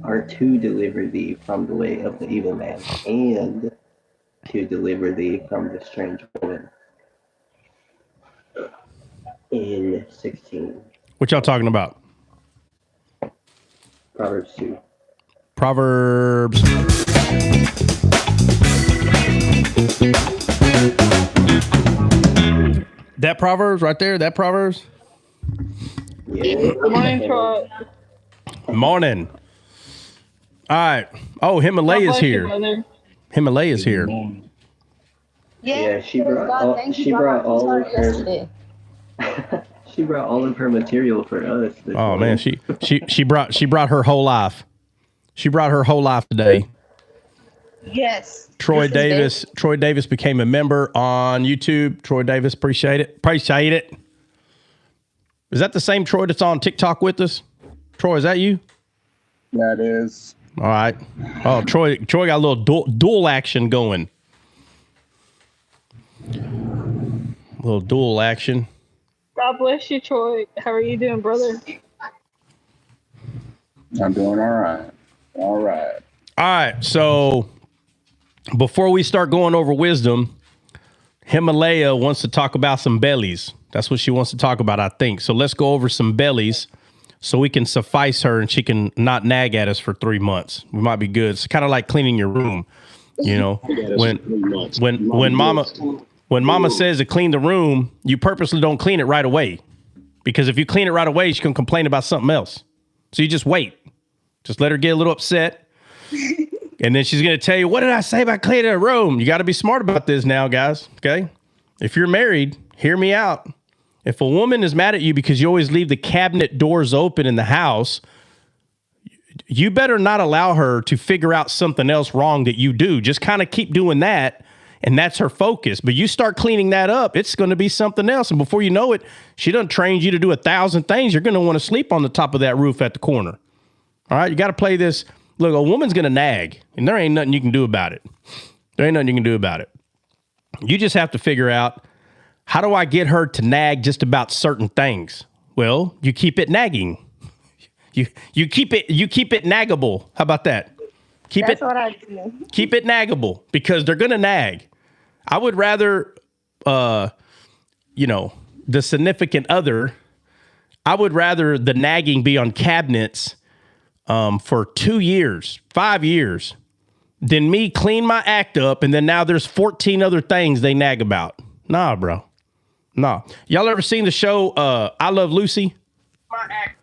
are to deliver thee from the way of the evil man, and to deliver thee from the strange woman. In 16. What y'all talking about? Proverbs 2. Proverbs. That Proverbs right there? That Proverbs? Yeah. Morning, Troy. Morning. All right. Oh, Himalaya's here. Himalaya's here. Yeah, she brought all of her. She brought all of her material for us. Oh man, she brought her whole life. She brought her whole life today. Yes. Troy Davis became a member on YouTube. Troy Davis, appreciate it. Appreciate it. Is that the same Troy that's on TikTok with us? Troy, is that you? That is. All right. Oh, Troy got a little dual action going. A little dual action. God bless you, Troy. How are you doing, brother? I'm doing all right. All right. All right. So before we start going over wisdom, Himalaya wants to talk about some bellies. That's what she wants to talk about, I think. So let's go over some bellies so we can suffice her and she can not nag at us for 3 months. We might be good. It's kind of like cleaning your room. You know, when mama says to clean the room, you purposely don't clean it right away. Because if you clean it right away, she's going to complain about something else. So you just wait. Just let her get a little upset. And then she's going to tell you, what did I say about cleaning a room? You got to be smart about this now, guys. Okay. If you're married, hear me out. If a woman is mad at you because you always leave the cabinet doors open in the house, you better not allow her to figure out something else wrong that you do. Just kind of keep doing that. And that's her focus. But you start cleaning that up, it's going to be something else. And before you know it, she done trained you to do 1,000 things. You're going to want to sleep on the top of that roof at the corner. All right. You got to play this. Look, a woman's going to nag and there ain't nothing you can do about it. There ain't nothing you can do about it. You just have to figure out, how do I get her to nag just about certain things? Well, you keep it nagging. You keep it naggable. How about that? That's what I do. Keep it naggable because they're going to nag. I would rather, the significant other, I would rather the nagging be on cabinets for 2 years, 5 years, than me clean my act up and then now there's 14 other things they nag about. Nah, bro. Nah. Y'all ever seen the show I Love Lucy? My act.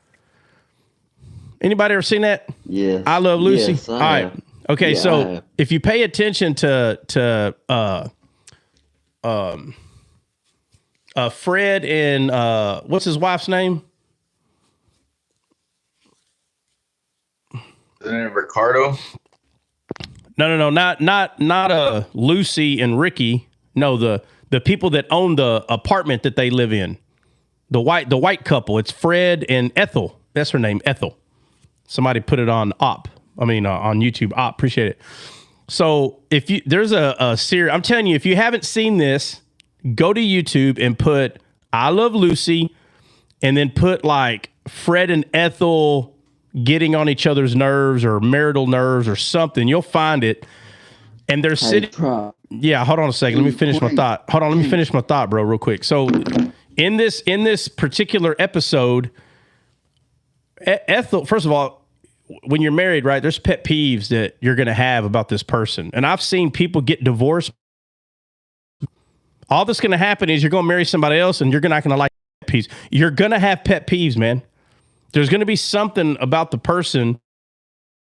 Anybody ever seen that? Yes. I Love Lucy. Yes, all right. Okay, yeah, so if you pay attention to Fred and what's his wife's name? Isn't it Ricardo? No, not Lucy and Ricky. No, the people that own the apartment that they live in. The white couple. It's Fred and Ethel. That's her name, Ethel. Somebody put it on on YouTube. Appreciate it. So there's a series, I'm telling you, if you haven't seen this, go to YouTube and put I Love Lucy and then put like Fred and Ethel getting on each other's nerves or marital nerves or something. You'll find it. And they're sitting. Yeah, hold on a second. Let me finish my thought. Hold on, let me finish my thought, bro, real quick. So in this particular episode, Ethel, first of all, when you're married, right, there's pet peeves that you're going to have about this person. And I've seen people get divorced. All that's going to happen is you're going to marry somebody else and you're not going to like pet peeves. You're going to have pet peeves, man. There's going to be something about the person you're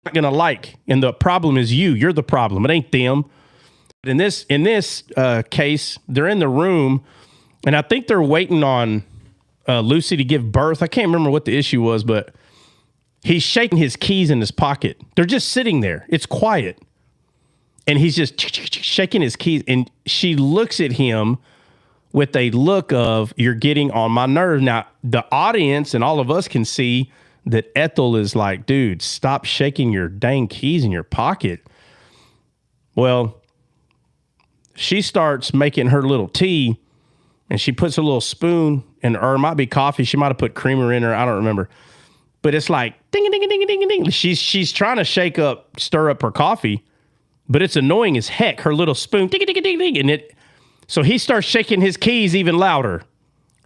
not going to like. And the problem is you. You're the problem. It ain't them. In this case, they're in the room and I think they're waiting on Lucy to give birth. I can't remember what the issue was, but he's shaking his keys in his pocket. They're just sitting there. It's quiet. And he's just shaking his keys. And she looks at him with a look of, you're getting on my nerves. Now, the audience and all of us can see that Ethel is like, dude, stop shaking your dang keys in your pocket. Well, she starts making her little tea and she puts a little spoon in, or it might be coffee. She might have put creamer in her. I don't remember. but it's like ding ding ding ding ding. She's trying to stir up her coffee, but it's annoying as heck. Her little spoon ding ding ding ding, and so he starts shaking his keys even louder.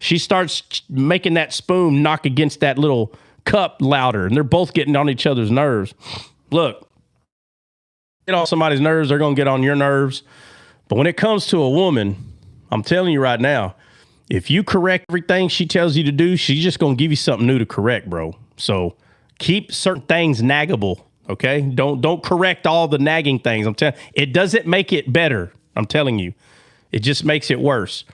She starts making that spoon knock against that little cup louder, and they're both getting on each other's nerves. Look, get on somebody's nerves, they're going to get on your nerves. But when it comes to a woman, I'm telling you right now, if you correct everything she tells you to do, she's just going to give you something new to correct, bro. So keep certain things naggable, okay? Don't correct all the nagging things. I'm telling you, it doesn't make it better. I'm telling you, it just makes it worse.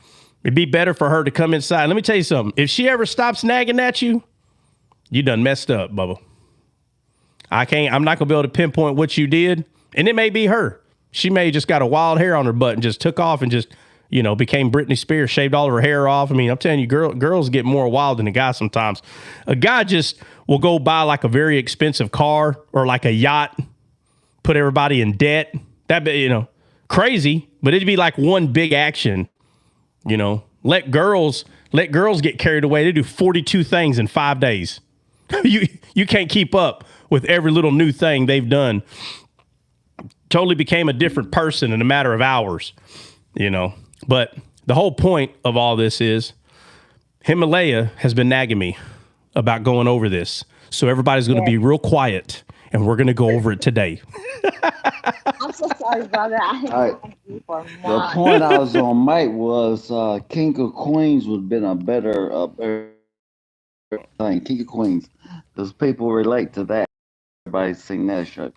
It'd be better for her to come inside. Let me tell you something. If she ever stops nagging at you, you done messed up, Bubba. I'm not gonna be able to pinpoint what you did. And it may be her. She may just got a wild hair on her butt and just took off and just, became Britney Spears, shaved all of her hair off. I mean, I'm telling you, girls get more wild than a guy sometimes. A guy just will go buy like a very expensive car or like a yacht, put everybody in debt. That'd be, crazy, but it'd be like one big action. Let girls get carried away. They do 42 things in 5 days. You can't keep up with every little new thing they've done. Totally became a different person in a matter of hours, But the whole point of all this is Himalaya has been nagging me about going over this. So everybody's going to be real quiet and we're going to go over it today. I'm so sorry, brother. The point I was going to make was King of Queens would have been a better thing. King of Queens. Because people relate to that. Everybody's seen that show.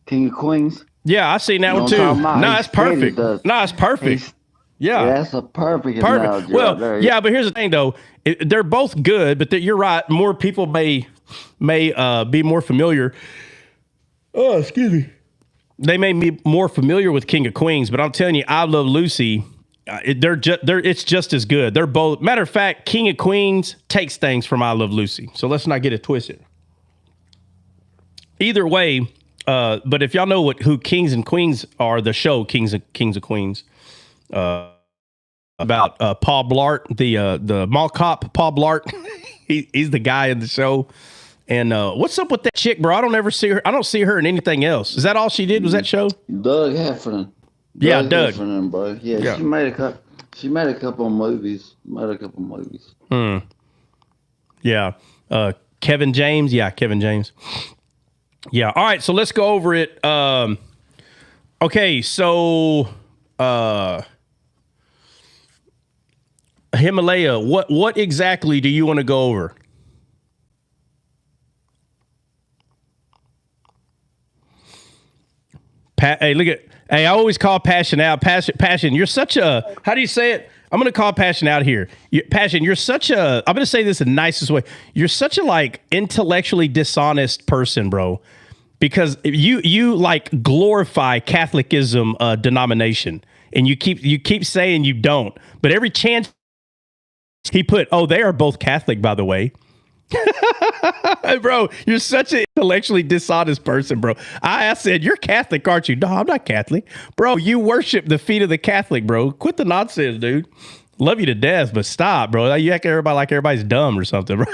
King of Queens. Yeah, I've seen that one too. No, it's perfect. No, it's perfect. Yeah, that's a perfect analogy. Well, right there. Yeah, but here's the thing, though. They're both good, but you're right. More people may be more familiar. Oh, excuse me. They may be more familiar with King of Queens, but I'm telling you, I Love Lucy. It's just as good. They're both. Matter of fact, King of Queens takes things from I Love Lucy. So let's not get it twisted. Either way, but if y'all know who Kings and Queens are, the show Kings of Queens, about Paul Blart, the mall cop, Paul Blart. He's the guy in the show. And what's up with that chick, bro? I don't ever see her. I don't see her in anything else. Is that all she did? Was that show? Doug Heffernan. Doug Heffernan, bro. Yeah, yeah. She made a couple of movies. Yeah. Kevin James. Yeah, Kevin James. Yeah. All right. So let's go over it. Okay. So Himalaya, what exactly do you want to go over? Hey, look at. Hey, I always call Passion out. Passion, you're such a. How do you say it? I'm going to call Passion out here. Passion, you're such a. I'm going to say this in the nicest way. You're such a intellectually dishonest person, bro. Because you glorify Catholicism denomination, and you keep saying you don't. But every chance he put, they are both Catholic, by the way. Bro, you're such an intellectually dishonest person, bro. I said, you're Catholic, aren't you? No, I'm not Catholic. Bro, you worship the feet of the Catholic, bro. Quit the nonsense, dude. Love you to death, but stop, bro. You act everybody like everybody's dumb or something, bro.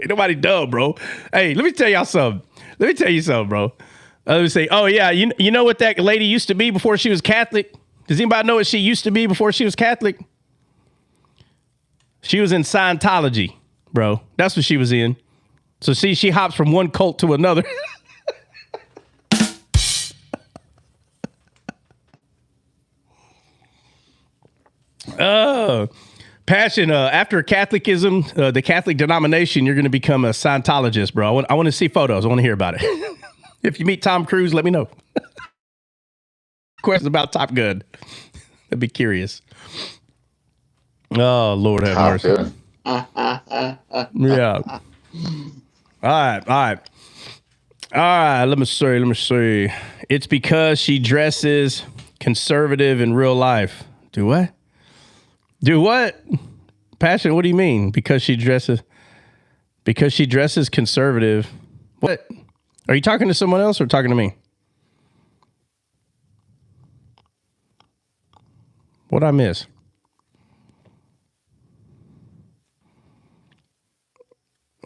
Ain't nobody dumb, bro. Hey, let me tell y'all something. Let me tell you something, bro. Let me say, you know what that lady used to be before she was Catholic? Does anybody know what she used to be before she was Catholic? She was in Scientology. Bro, that's what she was in. So see, she hops from one cult to another. Passion, after Catholicism, the Catholic denomination, you're going to become a Scientologist, bro. I want to see photos. I want to hear about it. If you meet Tom Cruise, let me know. Questions about Top Gun. I'd be curious. Oh, Lord have mercy. Yeah. All right. Let me see. It's because she dresses conservative in real life. Do what? Passion, what do you mean? Because she dresses conservative. What? Are you talking to someone else or talking to me? What'd I miss?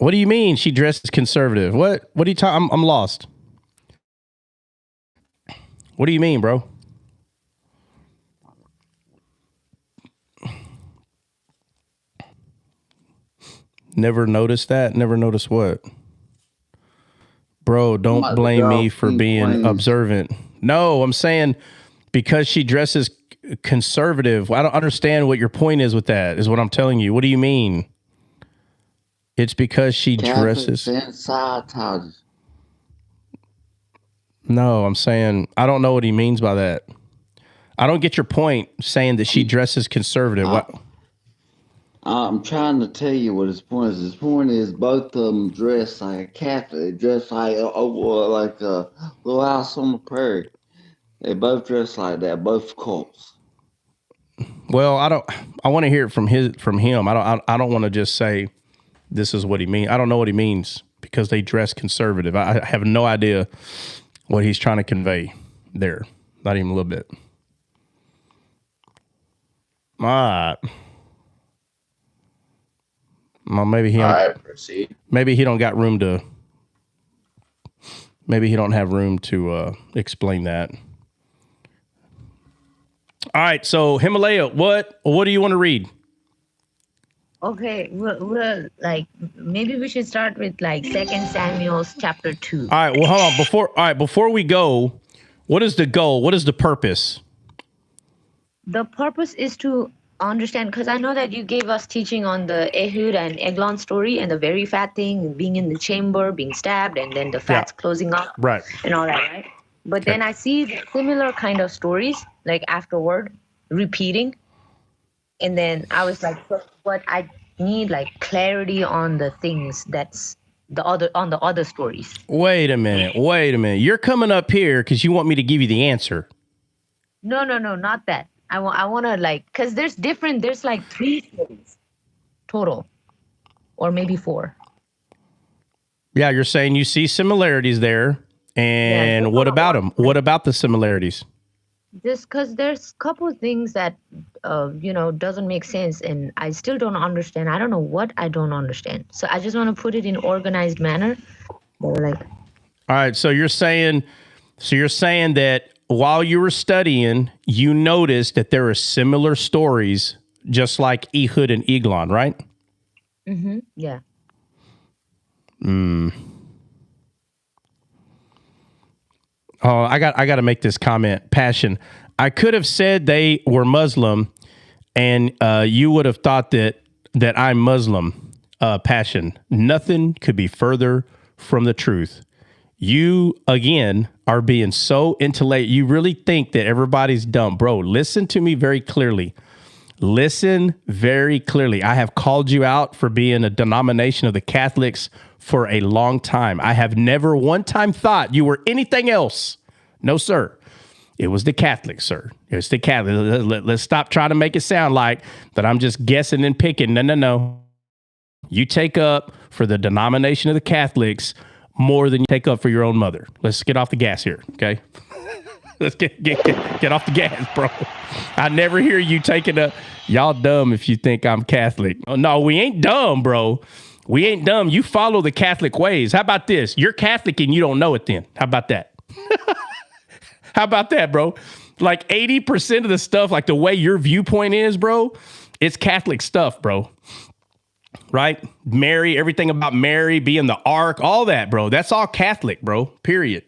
What do you mean she dresses conservative? What are you talking? I'm lost. What do you mean, bro? Never noticed that? Never noticed what? Bro, don't blame me for being observant. No, I'm saying because she dresses conservative. I don't understand what your point is with that, is what I'm telling you. What do you mean? It's because she dresses. No, I'm saying I don't know what he means by that. I don't get your point saying that she dresses conservative. I'm trying to tell you what his point is. His point is both of them dress like a Catholic. They dress like a Little House on the Prairie. They both dress like that. Both cults. Well, I want to hear it from him. I don't want to just say this is what he means. I don't know what he means because they dress conservative. I have no idea what he's trying to convey there. Not even a little bit. All right. Well, maybe he. All right, proceed. Maybe he don't got room to. Maybe he don't have room to explain that. All right, so Himalaya, what do you want to read? Okay, well, like maybe we should start with like 2 Samuel chapter 2. All right, well, hold on. Before we go, what is the goal? What is the purpose? The purpose is to understand, because I know that you gave us teaching on the Ehud and Eglon story and the very fat thing, being in the chamber, being stabbed, and then the fats closing up, right, and all that, right? But then I see the similar kind of stories, like afterward, repeating. And then I was like, but I need like clarity on the things that's on the other stories. Wait a minute. You're coming up here because you want me to give you the answer. No, not that. I want to like, because there's like 3 stories total, or maybe 4. Yeah, you're saying you see similarities there. And what about them? What about the similarities? Just because there's a couple of things that, doesn't make sense. And I still don't understand. I don't know what I don't understand. So I just want to put it in organized manner. All right. So you're saying that while you were studying, you noticed that there are similar stories, just like Ehud and Eglon, right? Mm-hmm. Yeah. Oh, I got to make this comment. Passion. I could have said they were Muslim, and you would have thought that I'm Muslim. Passion. Nothing could be further from the truth. You, again, are being so intellectual. You really think that everybody's dumb. Bro, listen to me very clearly. Listen very clearly. I have called you out for being a denomination of the Catholics for a long time. I have never one time thought you were anything else. No, sir. It was the Catholics, sir. It's the Catholic. Let's stop trying to make it sound like that I'm just guessing and picking. No. You take up for the denomination of the Catholics more than you take up for your own mother. Let's get off the gas here, okay? Let's get off the gas, bro. I never hear you taking up. Y'all dumb if you think I'm Catholic. Oh, no, we ain't dumb, bro. We ain't dumb. You follow the Catholic ways. How about this? You're Catholic and you don't know it then. How about that? How about that, bro? Like 80% of the stuff, like the way your viewpoint is, bro, it's Catholic stuff, bro. Right? Mary, everything about Mary being the ark, all that, bro. That's all Catholic, bro. Period.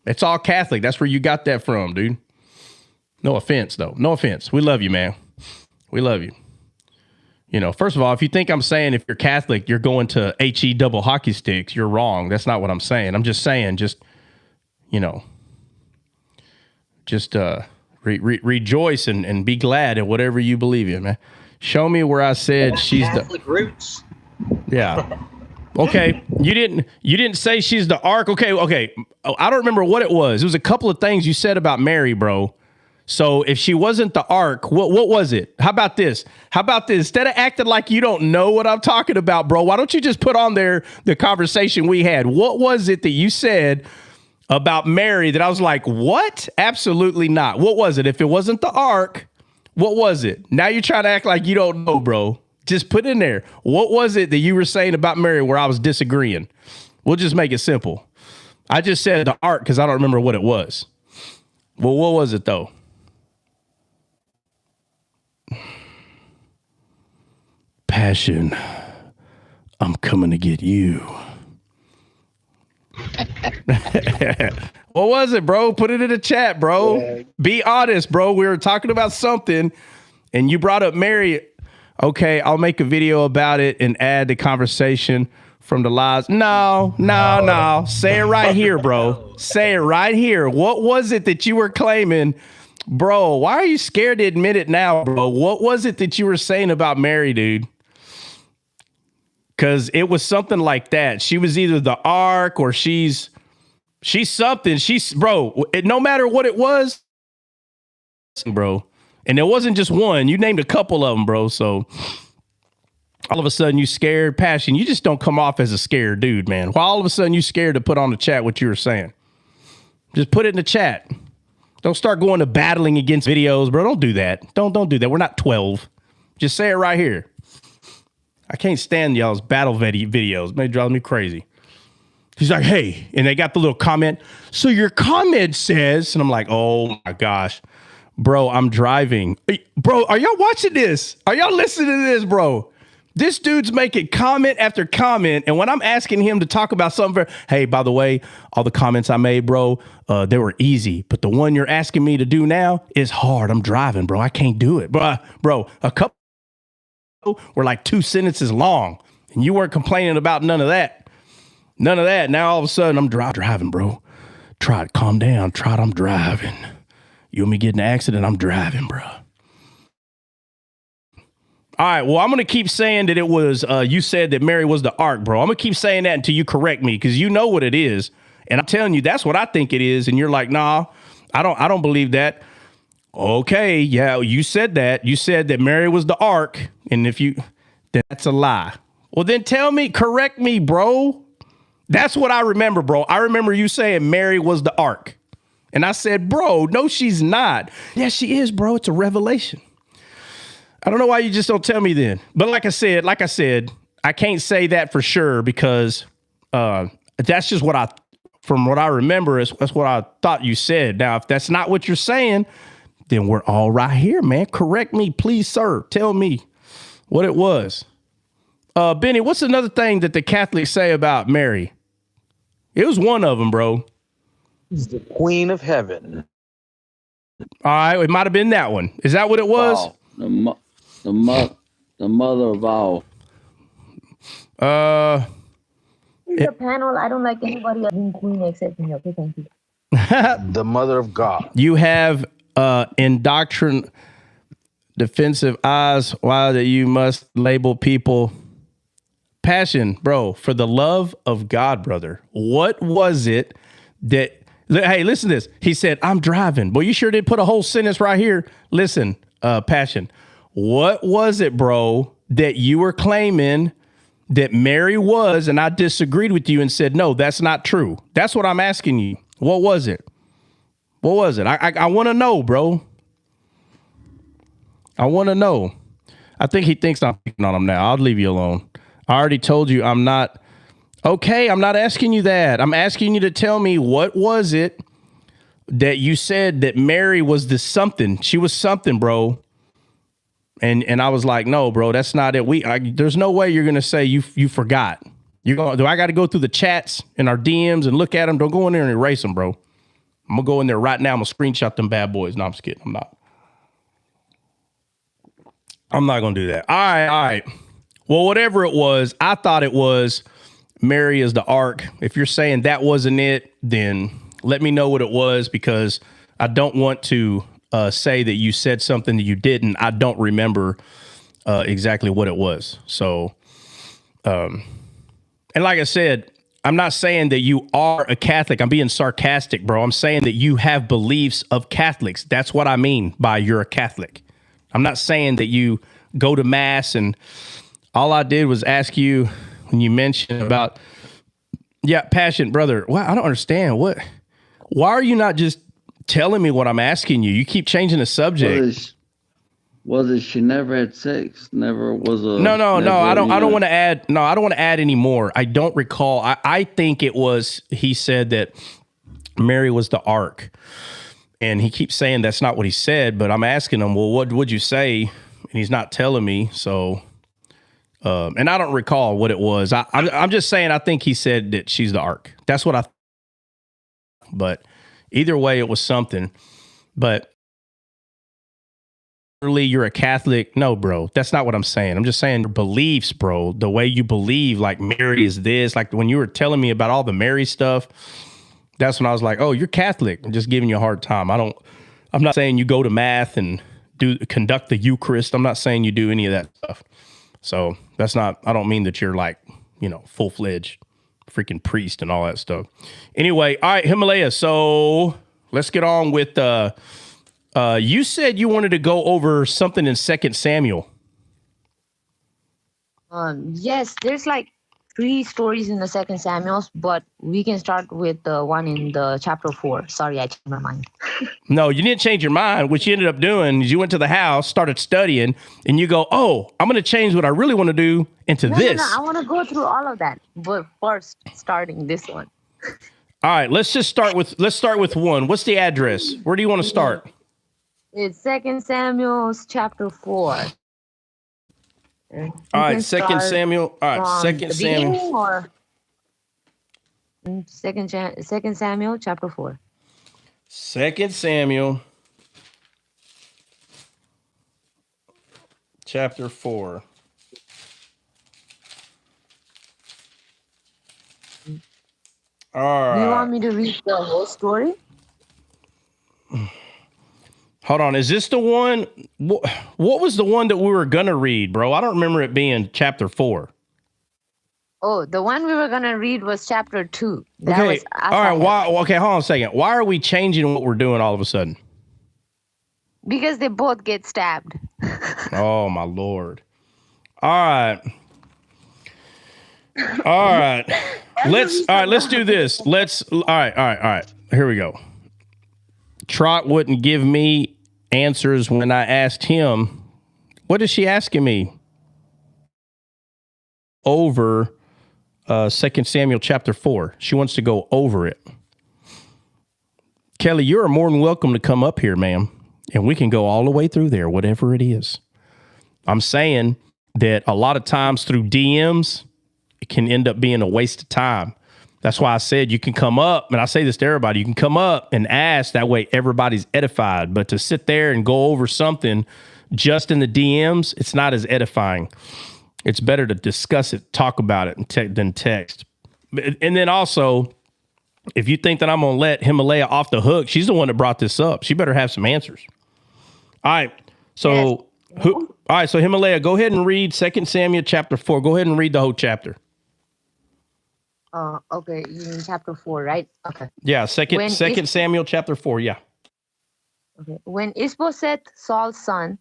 It's all Catholic. That's where you got that from, dude. No offense, though. No offense. We love you, man. We love you. You know, first of all, if you think I'm saying if you're Catholic, you're going to HE double hockey sticks, you're wrong. That's not what I'm saying. I'm just saying, rejoice and be glad at whatever you believe in, man. Show me where I said she's Catholic roots. Yeah. Okay. You didn't say she's the ark. Okay. I don't remember what it was. It was a couple of things you said about Mary, bro. So if she wasn't the ark, what was it? How about this? Instead of acting like you don't know what I'm talking about, bro, why don't you just put on there the conversation we had? What was it that you said about Mary that I was like, what? Absolutely not. What was it? If it wasn't the ark, what was it? Now you're trying to act like you don't know, bro. Just put in there. What was it that you were saying about Mary where I was disagreeing? We'll just make it simple. I just said the ark because I don't remember what it was. Well, what was it though? Passion. I'm coming to get you. What was it, bro? Put it in the chat, bro. Yeah. Be honest, bro. We were talking about something and you brought up Mary. Okay, I'll make a video about it and add the conversation from the lies. No. Say it right here, bro. Say it right here. What was it that you were claiming? Bro, why are you scared to admit it now, bro? What was it that you were saying about Mary, dude? Because it was something like that. She was either the ark or she's something. Bro, no matter what it was, bro. And it wasn't just one. You named a couple of them, bro. So all of a sudden you scared. Passion, you just don't come off as a scared dude, man. Why all of a sudden you scared to put on the chat what you were saying? Just put it in the chat. Don't start going to battling against videos, bro. Don't do that. Don't do that. We're not 12. Just say it right here. I can't stand y'all's battle videos. It drives me crazy. He's like, hey, and they got the little comment. So your comment says, and I'm like, oh my gosh, bro, I'm driving. Bro, are y'all watching this? Are y'all listening to this, bro? This dude's making comment after comment. And when I'm asking him to talk about something, hey, by the way, all the comments I made, bro, they were easy. But the one you're asking me to do now is hard. I'm driving, bro. I can't do it. Bro, a couple were like 2 sentences long. And you weren't complaining about none of that. None of that. Now all of a sudden I'm driving, bro. Try it. Calm down. Try it. I'm driving. You want me to get in an accident? I'm driving, bro. All right, well, I'm going to keep saying that it was, you said that Mary was the ark, bro. I'm going to keep saying that until you correct me, because you know what it is. And I'm telling you, that's what I think it is. And you're like, nah, I don't believe that. Okay, yeah, you said that. You said that Mary was the ark. And that's a lie. Well, then tell me, correct me, bro. That's what I remember, bro. I remember you saying Mary was the ark. And I said, bro, no, she's not. Yeah, she is, bro. It's a revelation. I don't know why you just don't tell me then. But like I said, I can't say that for sure because that's just from what I remember, that's what I thought you said. Now, if that's not what you're saying, then we're all right here, man. Correct me, please, sir. Tell me what it was. Benny, what's another thing that the Catholics say about Mary? It was one of them, bro. She's the Queen of Heaven. All right, it might have been that one. Is that what it was? Wow. The mother of all. In the panel, I don't like anybody else being queen except me. Okay, thank you. The mother of God. You have in doctrine defensive eyes. Why that you must label people. Passion, bro, for the love of God, brother. What was it that, hey, listen to this. He said, I'm driving. Boy, you sure did put a whole sentence right here. Listen, Passion. What was it, bro, that you were claiming that Mary was, and I disagreed with you and said, no, that's not true. That's what I'm asking you. What was it? What was it? I want to know, bro. I want to know. I think he thinks I'm picking on him now. I'll leave you alone. I already told you I'm not. Okay, I'm not asking you that. I'm asking you to tell me what was it that you said that Mary was the something. She was something, bro. And I was like, no, bro, that's not it. There's no way you're gonna say you forgot. Do I got to go through the chats and our DMs and look at them? Don't go in there and erase them, bro. I'm gonna go in there right now. I'm gonna screenshot them bad boys. No, I'm just kidding. I'm not gonna do that. All right. Well, whatever it was, I thought it was Mary is the ark. If you're saying that wasn't it, then let me know what it was, because I don't want to say that you said something that you didn't. I don't remember exactly what it was. So, and like I said, I'm not saying that you are a Catholic. I'm being sarcastic, bro. I'm saying that you have beliefs of Catholics. That's what I mean by you're a Catholic. I'm not saying that you go to mass, and all I did was ask you when you mentioned about, Passion, brother. Well, I don't understand. Why are you not just telling me what I'm asking you? You keep changing the subject. Was it she never had sex? Never was a No. I don't never, want to add. No, I don't want to add any more. I don't recall. I think it was. He said that Mary was the ark, and he keeps saying that's not what he said. But I'm asking him, well, what would you say? And he's not telling me. So, and I don't recall what it was. I'm just saying. I think he said that she's the ark. That's what I. But either way, it was something. But you're a Catholic. No, bro, that's not what I'm saying. I'm just saying your beliefs, bro, the way you believe, like Mary is this, like when you were telling me about all the Mary stuff, that's when I was like, oh, you're Catholic. I'm just giving you a hard time. I'm not saying you go to math and conduct the Eucharist. I'm not saying you do any of that stuff. So that's not, I don't mean that you're like, full-fledged freaking priest and all that stuff. Anyway, all right, Himalaya. So let's get on with, you said you wanted to go over something in 2 Samuel. Yes, there's like 3 stories in the 2 Samuel, but we can start with the one in the chapter 4. Sorry, I changed my mind. No, you didn't change your mind. What you ended up doing is you went to the house, started studying, and you go, oh, I'm going to change what I really want to do into this. No, I want to go through all of that, but first starting this one. All right, let's start with one. What's the address? Where do you want to start? It's 2 Samuel chapter 4. All right, 2 Samuel. All right, 2 Samuel. Or 2 Samuel chapter 4. 2 Samuel chapter 4. All right. Do you want me to read the whole story? Hold on. Is this the one? What was the one that we were going to read, bro? I don't remember it being chapter 4. Oh, the one we were going to read was chapter 2. Okay. All right. Okay, hold on a second. Why are we changing what we're doing all of a sudden? Because they both get stabbed. Oh, my Lord. All right. Let's do this. All right. Here we go. Trot wouldn't give me answers when I asked him. What is she asking me? Over 2 Samuel chapter 4. She wants to go over it. Kelly, you're more than welcome to come up here, ma'am, and we can go all the way through there, whatever it is. I'm saying that a lot of times through DMs, it can end up being a waste of time. That's why I said you can come up, and I say this to everybody, you can come up and ask, that way everybody's edified. But to sit there and go over something just in the DMs, it's not as edifying. It's better to discuss it, talk about it, than text. And then also, if you think that I'm going to let Himalaya off the hook, she's the one that brought this up. She better have some answers. All right. So, so Himalaya, go ahead and read 2 Samuel chapter 4. Go ahead and read the whole chapter. Okay, you mean chapter 4, right? Okay. Yeah, second Samuel chapter 4, yeah. Okay. When Ishbosheth, Saul's son,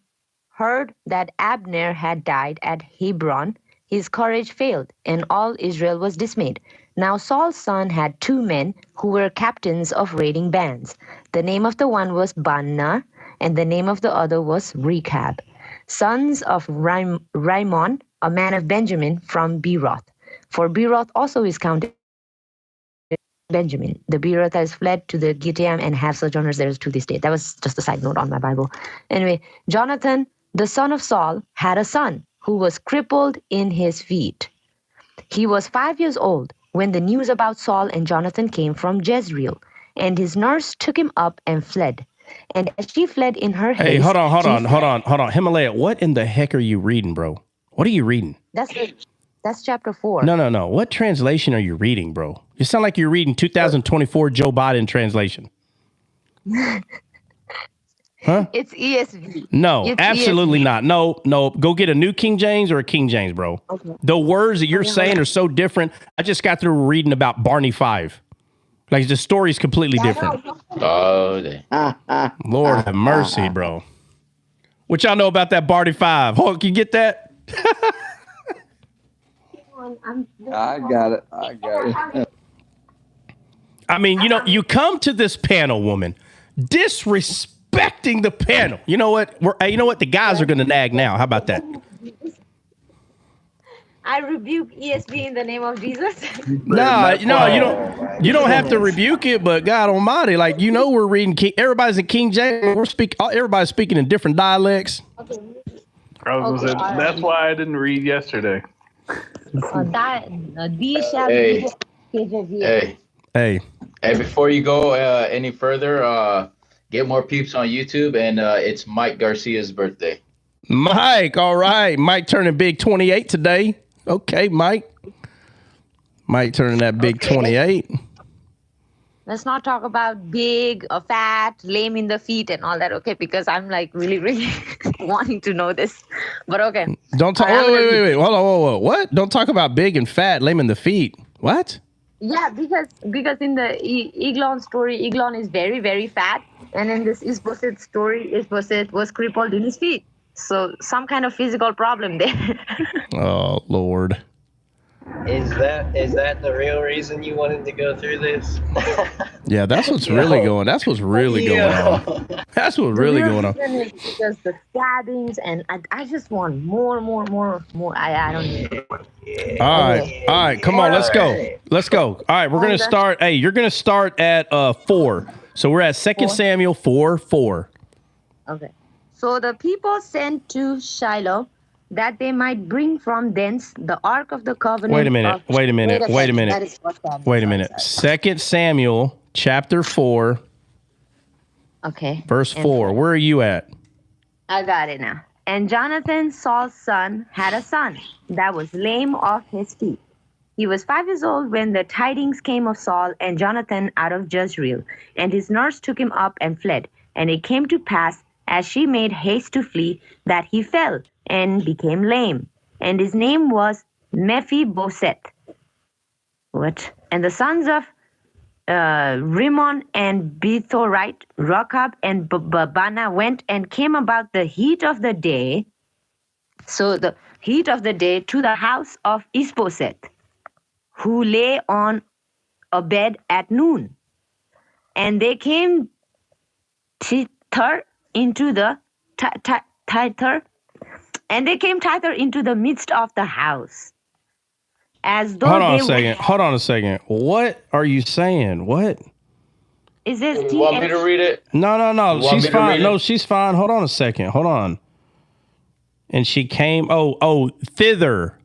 heard that Abner had died at Hebron, his courage failed, and all Israel was dismayed. Now Saul's son had 2 men who were captains of raiding bands. The name of the one was Baanah, and the name of the other was Rechab, sons of Rimon, a man of Benjamin from Beeroth. For Beeroth also is counted Benjamin. The Beerothites fled to the Gittaim and have sojourners there to this day. That was just a side note on my Bible. Anyway, Jonathan, the son of Saul, had a son who was crippled in his feet. He was 5 years old when the news about Saul and Jonathan came from Jezreel, and his nurse took him up and fled. And as she fled in her haste... Hey, hold on. Himalaya, what in the heck are you reading, bro? What are you reading? That's chapter 4. No. What translation are you reading, bro? You sound like you're reading 2024 Joe Biden translation. Huh? It's ESV. No, it's absolutely ESV. not. No. Go get a new King James or a King James, bro. Okay. The words that you're saying are so different. I just got through reading about Barney 5. Like, the story's completely different. Oh, Lord have mercy, bro. What y'all know about that Barney 5? Hold on, can you get that? I got it. I mean, you come to this panel, woman, Dissecting the panel. You know what? You know what? The guys are going to nag now. How about that? I rebuke ESV in the name of Jesus. No, you don't have to rebuke it, but God Almighty, like we're reading. Everybody's in King James. Everybody's speaking in different dialects. I was gonna say, that's why I didn't read yesterday. Hey. Before you go any further, get more peeps on YouTube, and it's Mike Garcia's birthday. Mike, all right. Mike turning big 28 today. Okay, Mike. Mike turning that big 28. Let's not talk about big or fat, lame in the feet and all that, okay? Because I'm like really, really wanting to know this. But okay. Don't talk. Wait. Hold on. What? Don't talk about big and fat, lame in the feet. What? Yeah, because in the Eglon story, Eglon is very, very fat. And in this Ishbosheth story, Ishbosheth was crippled in his feet. So some kind of physical problem there. Oh, Lord. Is that the real reason you wanted to go through this? Yeah, that's what's really going. That's what's really going on. That's what's really going on. Because the stabbings, and I just want more. I don't need it. All right. Come on, let's go. All right, we're gonna start. Hey, you're gonna start at 4. So we're at 2 Samuel 4:4. Okay. So the people sent to Shiloh that they might bring from thence the ark of the covenant. Wait a minute. 2 Samuel chapter 4. Okay. Verse 4. Where are you at? I got it now. And Jonathan, Saul's son, had a son that was lame of his feet. He was 5 years old when the tidings came of Saul and Jonathan out of Jezreel. And his nurse took him up and fled. And it came to pass, as she made haste to flee, that he fell and became lame. And his name was Mephibosheth. What? And the sons of Rimmon and Bethorite, Rechab and Baanah went and came about the heat of the day. So the heat of the day to the house of Ishbosheth, who lay on a bed at noon. And they came thither into the thither into the midst of the house, as though Hold on a second. What are you saying? What? Is this? You want me to read it? No. She's fine. No, she's fine. Hold on a second. Hold on. And she came. Thither.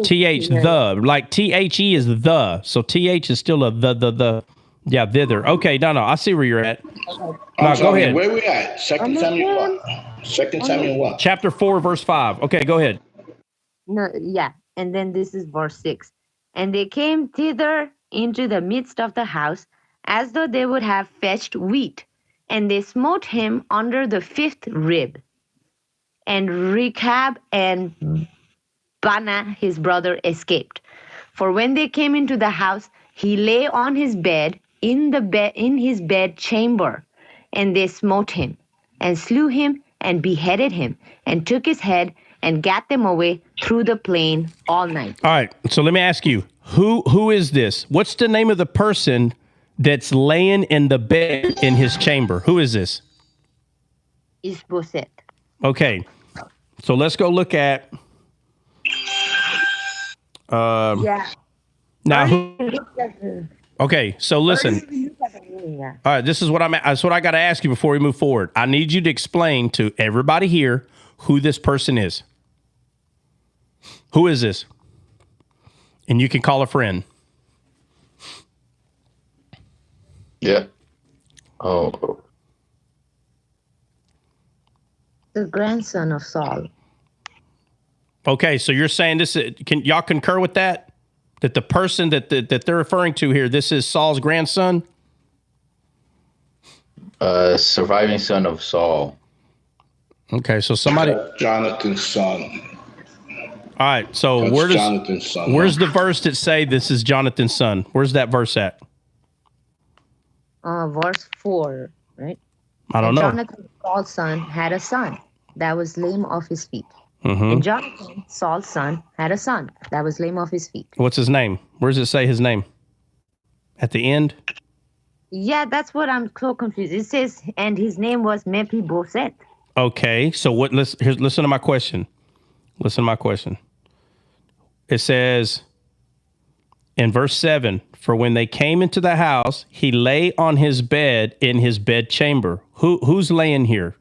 TH the, like THE is the. So TH is still a the. Yeah, thither. Okay, no. I see where you're at. No, go ahead. Where we at? 2 Samuel what? 2 Samuel what? Chapter 4, verse 5. Okay, go ahead. No, yeah. And then this is verse 6. And they came thither into the midst of the house, as though they would have fetched wheat. And they smote him under the 5th rib. And Rechab and Baanah, his brother, escaped. For when they came into the house, he lay on his bed, in his bed chamber, and they smote him, and slew him, and beheaded him, and took his head, and gat them away through the plain all night. All right, so let me ask you, who is this? What's the name of the person that's laying in the bed in his chamber? Who is this? Ishbosheth. Okay, so let's go look at. Yeah. Now, okay, so listen. All right, this is what that's what I got to ask you before we move forward. I need you to explain to everybody here who this person is. Who is this? And you can call a friend. Yeah. Oh. The grandson of Saul. Okay, so you're saying this? Can y'all concur with that? That the person that they're referring to here, this is Saul's grandson? Surviving son of Saul. Okay, so somebody. Jonathan's son. All right, so where's the verse that say this is Jonathan's son? Where's that verse at? Verse 4, right? I don't know. Jonathan, Saul's son, had a son that was lame of his feet. Mm-hmm. And Jonathan, Saul's son, had a son that was lame of his feet. What's his name? Where does it say his name? At the end? Yeah, that's what I'm so confused. It says, and his name was Mephibosheth. Okay, so what? Listen to my question. Listen to my question. It says in verse 7, for when they came into the house, he lay on his bed in his bed chamber. Who's laying here?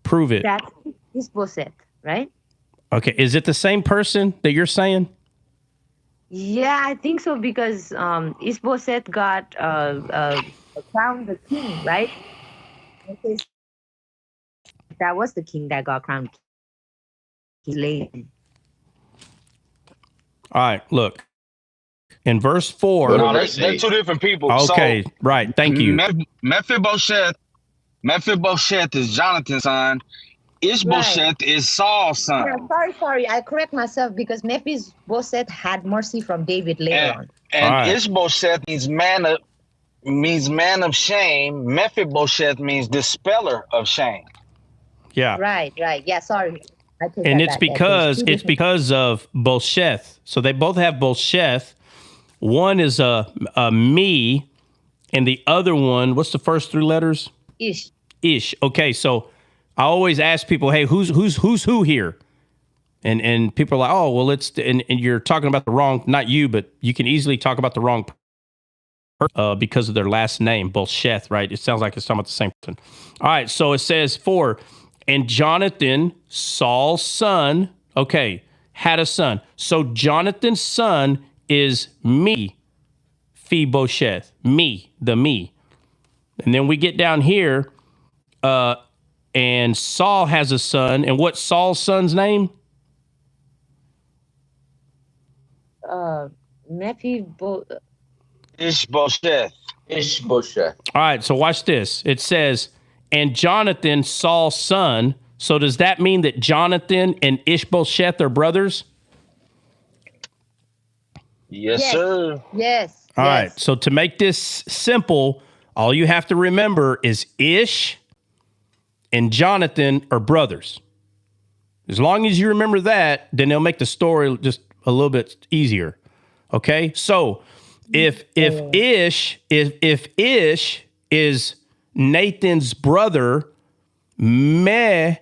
Prove it. That's Ishbosheth, right? Okay, is it the same person that you're saying? Yeah, I think so because Ishbosheth got crowned the king, right? That was the king that got crowned. He laid. All right, look. In verse 4. What No, did they're they two say? different people. Okay, So, right. Thank you. Mephibosheth is Jonathan's son. Ishbosheth is Saul's son. Yeah, sorry. I correct myself because Mephibosheth had mercy from David later on. And All right. Ishbosheth means man of shame. Mephibosheth means dispeller of shame. Yeah. Right. Yeah, sorry. And it's because of Bosheth. So they both have Bosheth. One is a me, and the other one, what's the first three letters? Ish. Okay, so I always ask people, hey, who's who here? And people are like, oh, well, and you're talking about the wrong, not you, but you can easily talk about the wrong person because of their last name, Bosheth, right? It sounds like it's talking about the same person. All right, so it says 4, and Jonathan, Saul's son, okay, had a son. So Jonathan's son is Mephibosheth, the me. And then we get down here, and Saul has a son. And what's Saul's son's name? Ishbosheth. All right, so watch this. It says, and Jonathan, Saul's son. So does that mean that Jonathan and Ishbosheth are brothers? Yes, sir. Yes. All right, so to make this simple, all you have to remember is Ish and Jonathan are brothers. As long as you remember that, then they'll make the story just a little bit easier. Okay? So if Ish is Nathan's brother, Mephibosheth,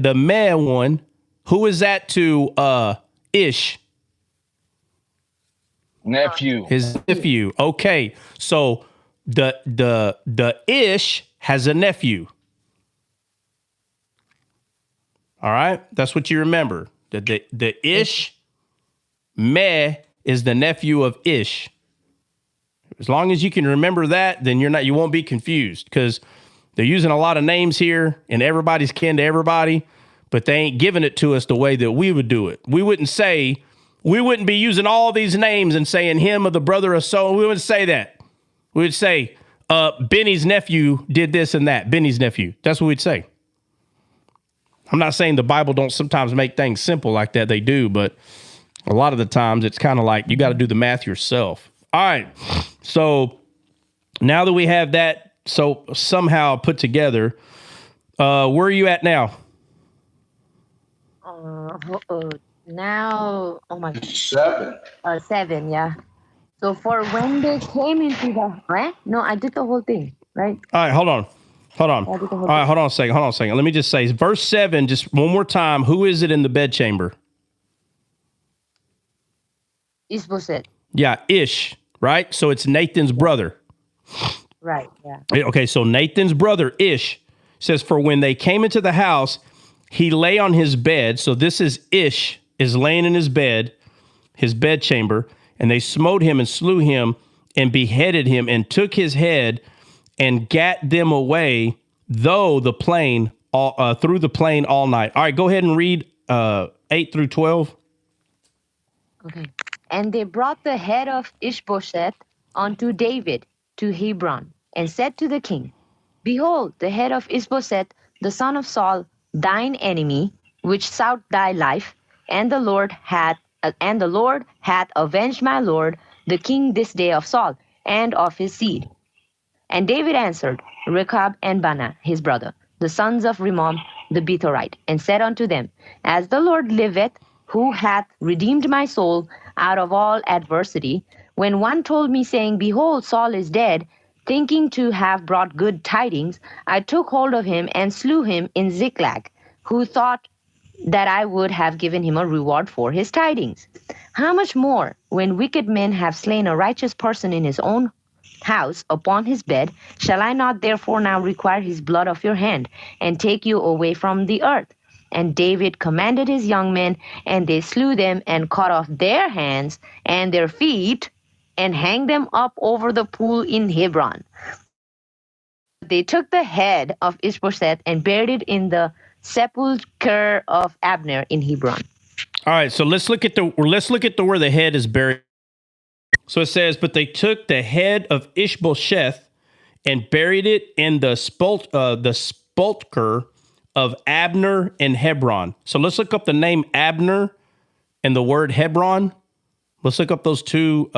the man one, who is that to Ish? Nephew. His nephew. Okay. So the Ish has a nephew. All right? That's what you remember. The Ish, Meh is the nephew of Ish. As long as you can remember that, then you won't be confused, because they're using a lot of names here and everybody's kin to everybody, but they ain't giving it to us the way that we would do it. We wouldn't be using all these names and saying him or the brother of so. We wouldn't say that. We would say, Benny's nephew did this and that. Benny's nephew. That's what we'd say. I'm not saying the Bible don't sometimes make things simple like that. They do, but a lot of the times it's kind of like you got to do the math yourself. All right. So now that we have that somehow put together, where are you at now? Now, oh my God. 7. 7, yeah. So for when they came into the, right? No, I did the whole thing, right? All right, hold on. All right, hold on a second. Let me just say, verse 7, just one more time. Who is it in the bedchamber? Ishbosheth. Yeah, Ish, right? So it's Nathan's brother. Right, yeah. Okay, so Nathan's brother, Ish, says, for when they came into the house, he lay on his bed. So this is Ish is laying in his bedchamber, and they smote him and slew him and beheaded him and took his head and gat them away through the plain all night. All right, go ahead and read 8 through 12. Okay. And they brought the head of Ishbosheth unto David to Hebron, and said to the king, behold, the head of Ishbosheth, the son of Saul, thine enemy, which sought thy life, and the Lord hath avenged my lord the king this day of Saul and of his seed. And David answered Rechab and Baanah his brother, the sons of Rimmon the Betharite, and said unto them, as the Lord liveth, who hath redeemed my soul out of all adversity, When one told me, saying, Behold, Saul is dead, thinking to have brought good tidings, I took hold of him and slew him in Ziklag, who thought that I would have given him a reward for his tidings. How much more, when wicked men have slain a righteous person in his own house upon his bed, shall I not therefore now require his blood of your hand, and take you away from the earth? And David commanded his young men, and they slew them, and cut off their hands and their feet, and hanged them up over the pool in Hebron. They took the head of Ishbosheth and buried it in the sepulchre of Abner in Hebron. All right, so let's look at the where the head is buried. So it says, but they took the head of Ishbosheth and buried it in the sepulchre of Abner in Hebron. So let's look up the name Abner and the word Hebron. Let's look up those two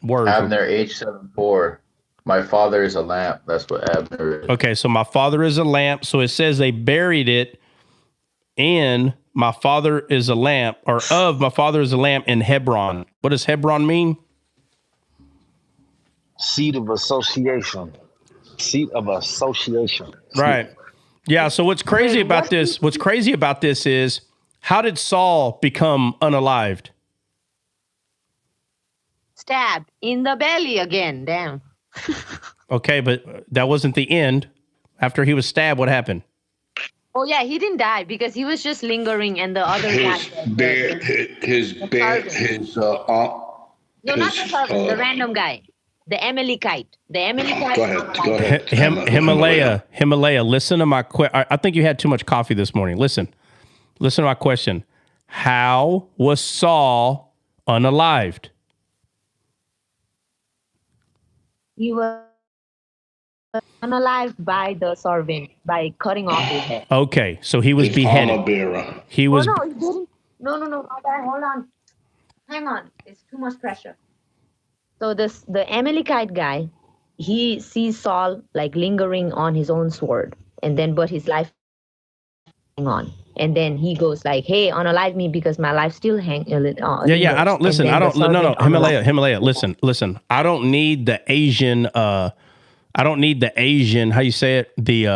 words. Abner H74. My father is a lamp. That's what Abner is. Okay, so my father is a lamp. So it says they buried it in my father is a lamp, or of my father is a lamp in Hebron. What does Hebron mean? Seat of association. Seat of association. Right. Yeah. So what's crazy about this? What's crazy about this is, how did Saul become unalived? Stabbed in the belly again. Damn. Okay, but that wasn't the end. After he was stabbed, what happened? Oh yeah, he didn't die because he was just lingering, and the other guy. No, not the servant, the random guy, the Amalekite. The Amalekite. Go ahead. Himalaya. Listen to my question. I think you had too much coffee this morning. Listen to my question. How was Saul unalived? He was unalived by the servant by cutting off his head. Okay, so he was beheaded. Armor bearer. He was. Oh, no, he didn't. No. Hold on. Hang on. It's too much pressure. So the Amalekite guy, he sees Saul like lingering on his own sword, and then but his life on, and then he goes like, "Hey, unalive me because my life still Yeah. I don't listen. I don't. No. Himalaya. Listen. I don't need the Asian. I don't need the Asian. How you say it? The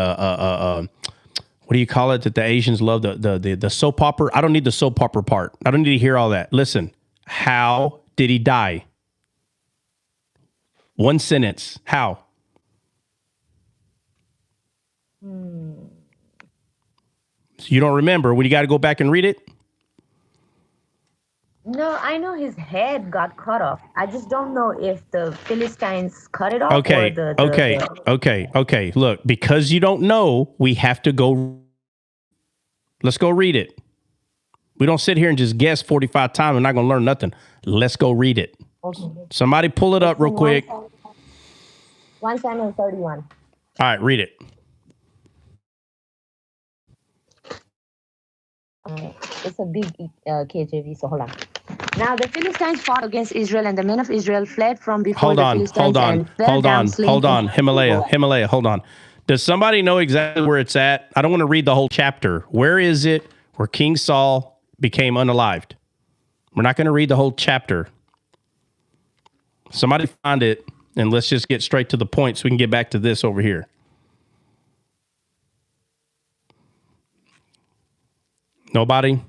what do you call it? That the Asians love the soap opera. I don't need the soap opera part. I don't need to hear all that. Listen. How did he die? One sentence. How? So you don't remember? Well, you got to go back and read it. No, I know his head got cut off. I just don't know if the Philistines cut it off. Okay. Okay. Look, because you don't know, we have to go. Let's go read it. We don't sit here and just guess 45 times. We're not going to learn nothing. Let's go read it. Okay. Somebody pull it up real quick. 1 Samuel 31. All right, read it. It's a big KJV, so hold on. Now the Philistines fought against Israel, and the men of Israel fled from before the Philistines. Hold on. Himalaya, hold on. Does somebody know exactly where it's at? I don't want to read the whole chapter. Where is it where King Saul became unalived? We're not going to read the whole chapter. Somebody find it, and let's just get straight to the point so we can get back to this over here. Nobody?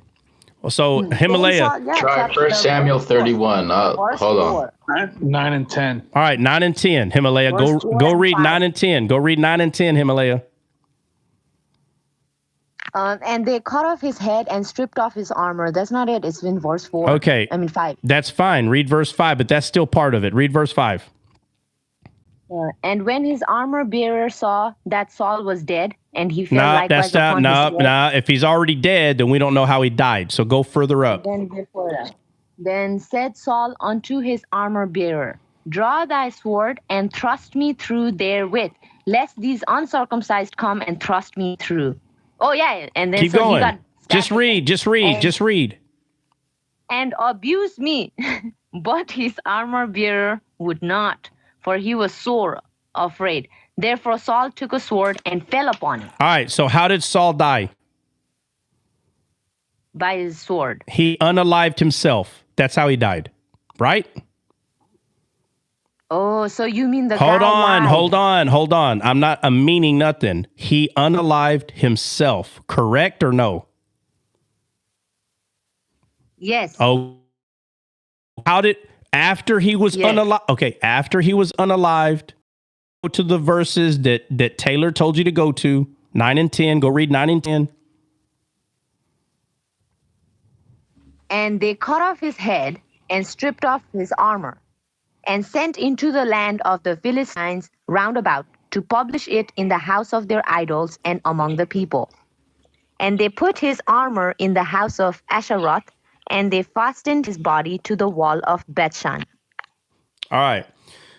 So Himalaya. Try 1 Samuel 31. Hold on. 9 and 10. All right, 9 and 10. Himalaya, go read 9 and 10. Go read 9 and 10, Himalaya. And they cut off his head and stripped off his armor. That's not it. It's in verse 4. Okay. 5. That's fine. Read verse 5, but that's still part of it. Read verse 5. And when his armor bearer saw that Saul was dead, and he fell likewise upon his head. No. If he's already dead, then we don't know how he died. So go further up. Then said Saul unto his armor bearer, Draw thy sword and thrust me through therewith, lest these uncircumcised come and thrust me through. Oh yeah, and then keep going. Just read. And abused me, but his armor bearer would not, for he was sore afraid. Therefore Saul took a sword and fell upon him. All right, so how did Saul die? By his sword. He unalived himself. That's how he died, right? Oh, so you mean the Hold guy on, lied. hold on. I'm meaning nothing. He unalived himself, correct or no? Yes. Oh, how did, after he was Yes. unalived? Okay, after he was unalived, go to the verses that Taylor told you to go to, 9 and 10. Go read 9 and 10. And they cut off his head and stripped off his armor and sent into the land of the Philistines round about to publish it in the house of their idols and among the people. And they put his armor in the house of Asheroth, and they fastened his body to the wall of Bethshan. All right.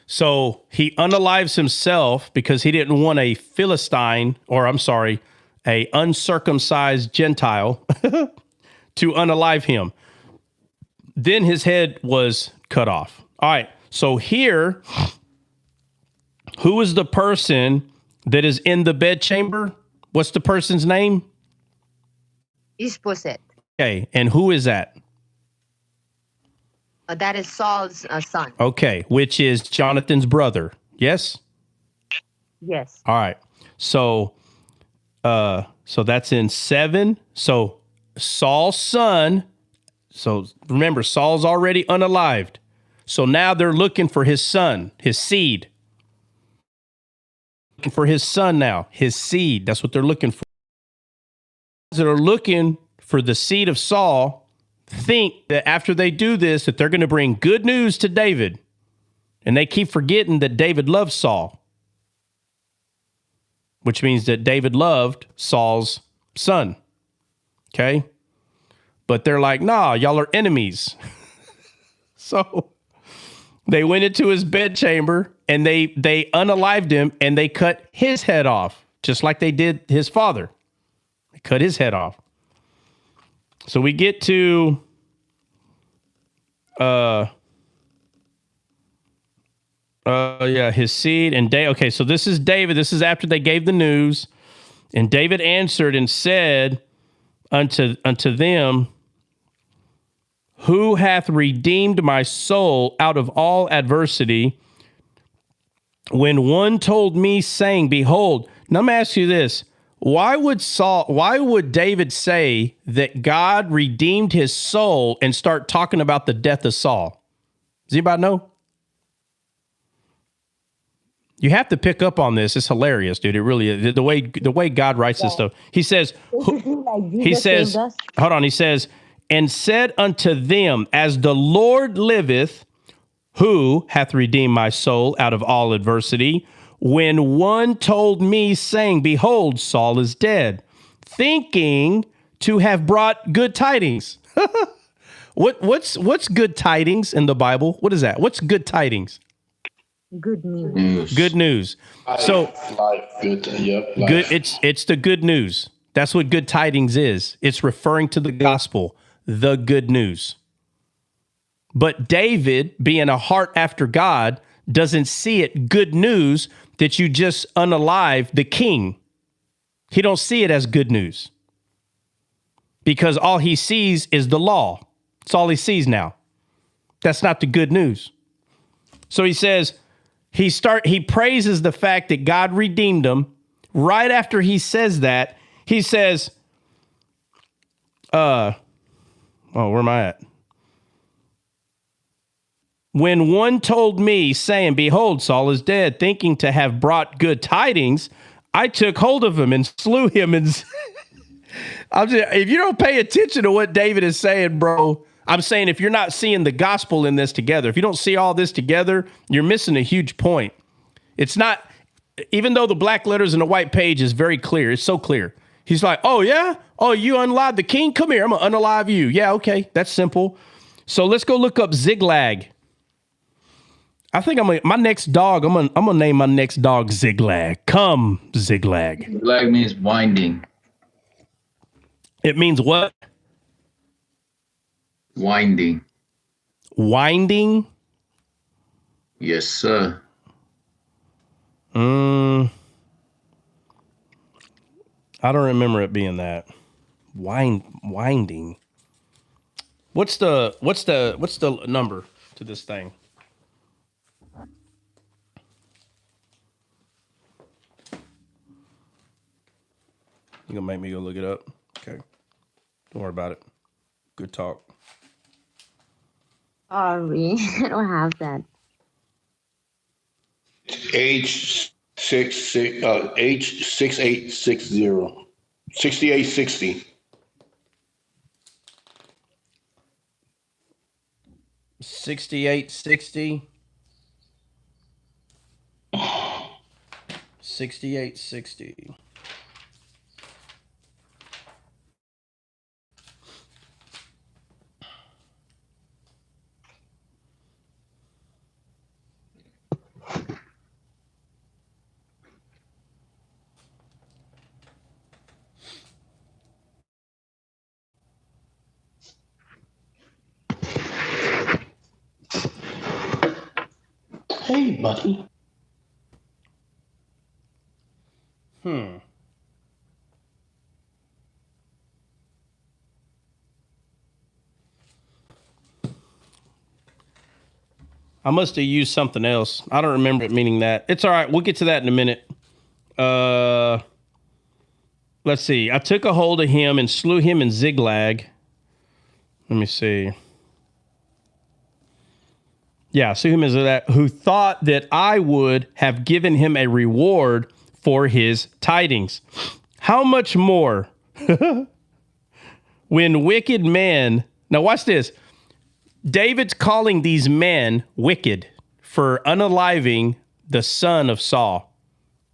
So he unalives himself because he didn't want a Philistine, or I'm sorry, a uncircumcised Gentile to unalive him. Then his head was cut off. All right. So here, who is the person that is in the bedchamber? What's the person's name? Ishbosheth. Okay. And who is that? That is Saul's son. Okay. Which is Jonathan's brother. Yes? Yes. All right. So that's in 7. So Saul's son. So remember, Saul's already unalived. So now they're looking for his son, his seed. Looking for his son now, his seed. That's what they're looking for. Those that are looking for the seed of Saul think that after they do this, that they're going to bring good news to David. And they keep forgetting that David loved Saul, which means that David loved Saul's son. Okay? But they're like, nah, y'all are enemies. So they went into his bedchamber and they unalived him and they cut his head off, just like they did his father. They cut his head off. So we get to his seed and okay, so this is David. This is after they gave the news. And David answered and said unto them, who hath redeemed my soul out of all adversity? When one told me, saying, behold, now let me ask you this. Why would David say that God redeemed his soul and start talking about the death of Saul? Does anybody know? You have to pick up on this. It's hilarious, dude. It really is. The way God writes this stuff. He says, he says, and said unto them, as the Lord liveth, who hath redeemed my soul out of all adversity, when one told me, saying, behold, Saul is dead, thinking to have brought good tidings. What's good tidings in the Bible? What is that? What's good tidings? Good news. Good news. So good. It's the good news. That's what good tidings is. It's referring to the gospel, the good news. But David, being a heart after God, doesn't see it good news that you just unalive the king. He don't see it as good news because all he sees is the law. That's all he sees now. That's not the good news. So he says, he praises the fact that God redeemed him. Right after he says that, he says, where am I at? When one told me, saying, behold, Saul is dead, thinking to have brought good tidings, I took hold of him and slew him. And if you don't pay attention to what David is saying, bro, I'm saying if you're not seeing the gospel in this together, if you don't see all this together, you're missing a huge point. It's not, even though the black letters in the white page is very clear, it's so clear. He's like, oh, yeah? Oh, you unalive the king? Come here, I'm going to unalive you. Yeah, okay, that's simple. So let's go look up Ziklag. I think my next dog, I'm gonna name my next dog Ziklag. Come, Ziklag. Ziklag means winding. It means what? Winding. Winding? Yes, sir. I don't remember it being that. Winding. What's the number to this thing? You gonna make me go look it up? Okay. Don't worry about it. Good talk. Sorry, I don't have that. H6860. 6860. 6860. 6860. Hey, buddy. I must have used something else. I don't remember it meaning that. It's all right. We'll get to that in a minute. Let's see. I took a hold of him and slew him in Ziklag. Let me see. Yeah, slew him in Ziklag, who thought that I would have given him a reward for his tidings. How much more when wicked men... Now watch this. David's calling these men wicked for unaliving the son of Saul.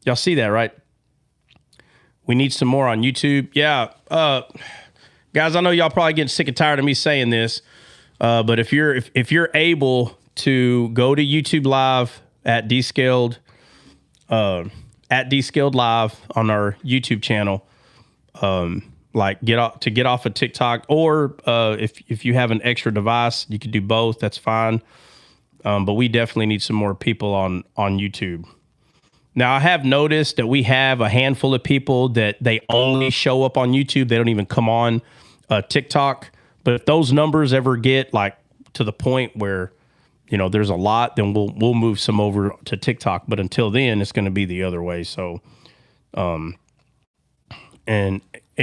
Y'all see that, right? We need some more on YouTube. Yeah. Guys, I know y'all probably getting sick and tired of me saying this. But if you're able to go to YouTube Live at Descaled Live on our YouTube channel, get off of TikTok, or if you have an extra device, you can do both. That's fine. But we definitely need some more people on YouTube. Now, I have noticed that we have a handful of people that they only show up on YouTube. They don't even come on TikTok. But if those numbers ever get like to the point where, there's a lot, then we'll move some over to TikTok. But until then, it's going to be the other way. So, and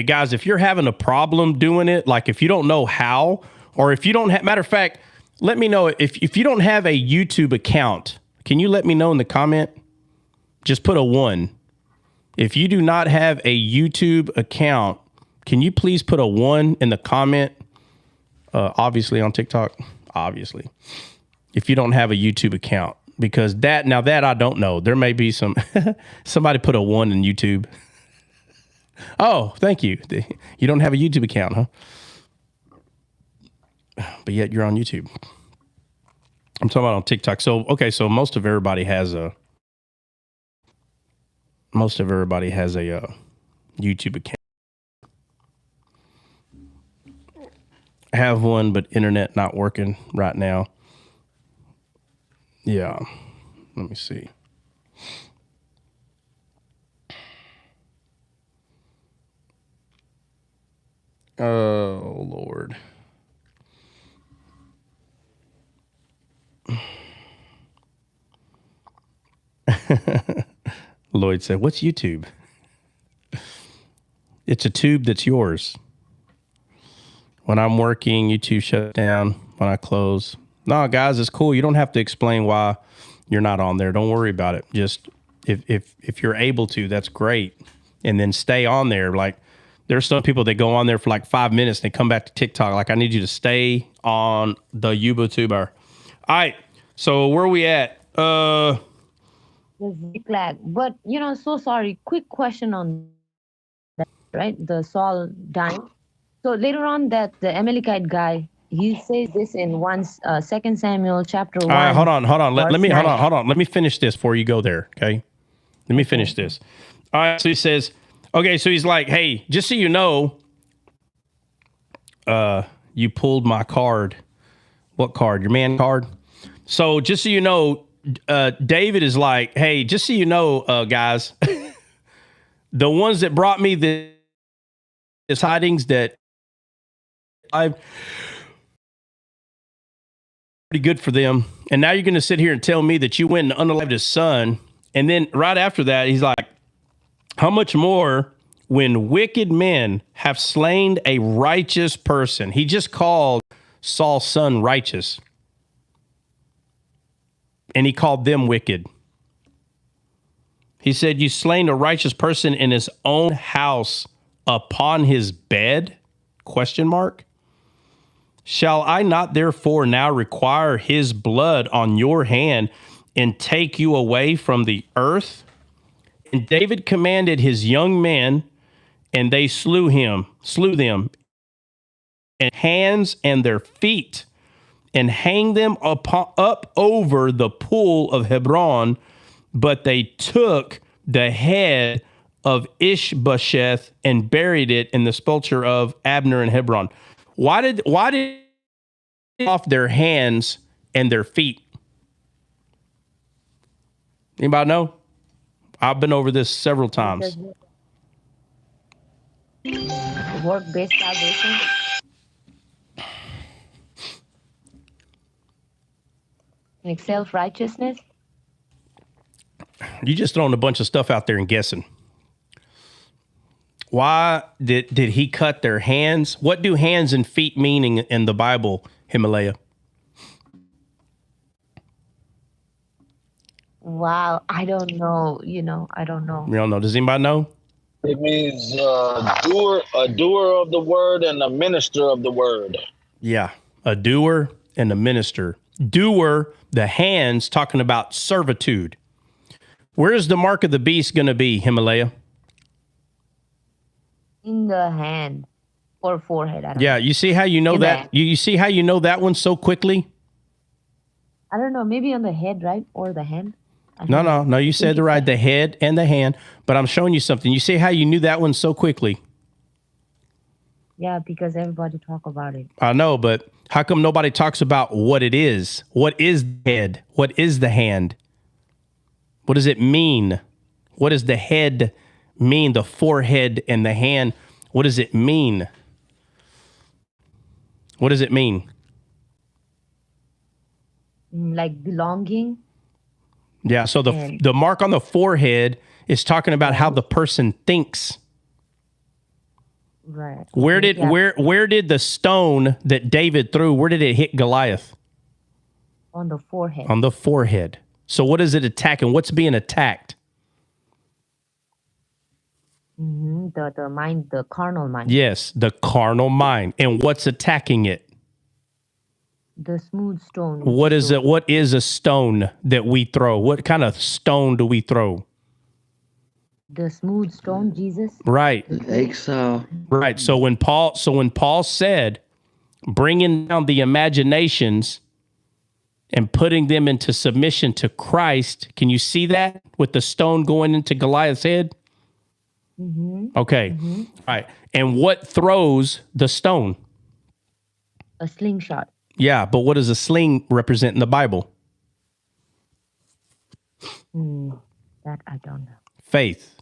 guys, if you're having a problem doing it, like if you don't know how, or if you don't have, matter of fact, let me know if you don't have a YouTube account. Can you let me know in the comment? Just put a 1. If you do not have a YouTube account, can you please put a 1 in the comment? Obviously on TikTok, obviously. If you don't have a YouTube account, because that I don't know. There may be somebody put a 1 in YouTube. Oh, thank you. You don't have a YouTube account, huh? But yet you're on YouTube. I'm talking about on TikTok. So, okay, so most of everybody has a YouTube account. I have one, but internet not working right now. Yeah. Let me see. Oh, Lord. Lloyd said, what's YouTube? It's a tube that's yours. When I'm working, YouTube shuts down. When I close. No, guys, it's cool. You don't have to explain why you're not on there. Don't worry about it. Just if you're able to, that's great. And then stay on there. Like, there's some people that go on there for like 5 minutes and they come back to TikTok. Like, I need you to stay on the YouTuber. All right. So where are we at? The Ziklag. But, so sorry. Quick question on that, right? The Saul dying. So later on that the Amalekite guy, he says this in 2 Samuel chapter 1. All right, hold on. Let me finish this before you go there, okay? Let me finish this. All right, so he says, okay, so he's like, hey, just so you know, you pulled my card. What card? Your man card? So just so you know, David is like, hey, just so you know, guys, the ones that brought me the tidings that pretty good for them. And now you're going to sit here and tell me that you went and unalived his son. And then right after that, he's like, how much more when wicked men have slain a righteous person? He just called Saul's son righteous. And he called them wicked. He said, you slain a righteous person in his own house upon his bed? Question mark. Shall I not therefore now require his blood on your hand and take you away from the earth? And David commanded his young men, and they slew them, and hands and their feet, and hanged them up over the pool of Hebron. But they took the head of Ishbosheth and buried it in the sepulchre of Abner in Hebron. Why did they off their hands and their feet? Anybody know? I've been over this several times. Work-based salvation. Like self-righteousness. You just throwing a bunch of stuff out there and guessing. Why did he cut their hands? What do hands and feet mean in the Bible, Himalaya? Wow, I don't know. I don't know. You don't know. Does anybody know? It means a doer of the word and a minister of the word. Yeah, a doer and a minister. Doer, the hands, talking about servitude. Where is the mark of the beast going to be, Himalaya? In the hand or forehead. I don't Yeah, know. you see how you know that? You see how you know that one so quickly? I don't know. Maybe on the head, right? Or the hand. No. You said the right, the head and the hand. But I'm showing you something. You see how you knew that one so quickly? Yeah, because everybody talk about it. I know, but how come nobody talks about what it is? What is the head? What is the hand? What does it mean? What does the head mean? The forehead and the hand. What does it mean? What does it mean? Like belonging. Yeah, so the mark on the forehead is talking about how the person thinks. Right. Where did the stone that David threw, where did it hit Goliath? On the forehead. On the forehead. So what is it attacking? What's being attacked? The mind, the carnal mind. Yes, the carnal mind. And what's attacking it? The smooth stone. What is it? What is a stone that we throw? What kind of stone do we throw? The smooth stone, Jesus. Right. Exile. Right. So when Paul said, bringing down the imaginations and putting them into submission to Christ, can you see that with the stone going into Goliath's head? Okay. All right. And what throws the stone? A slingshot. Yeah, but what does a sling represent in the Bible? That I don't know. Faith.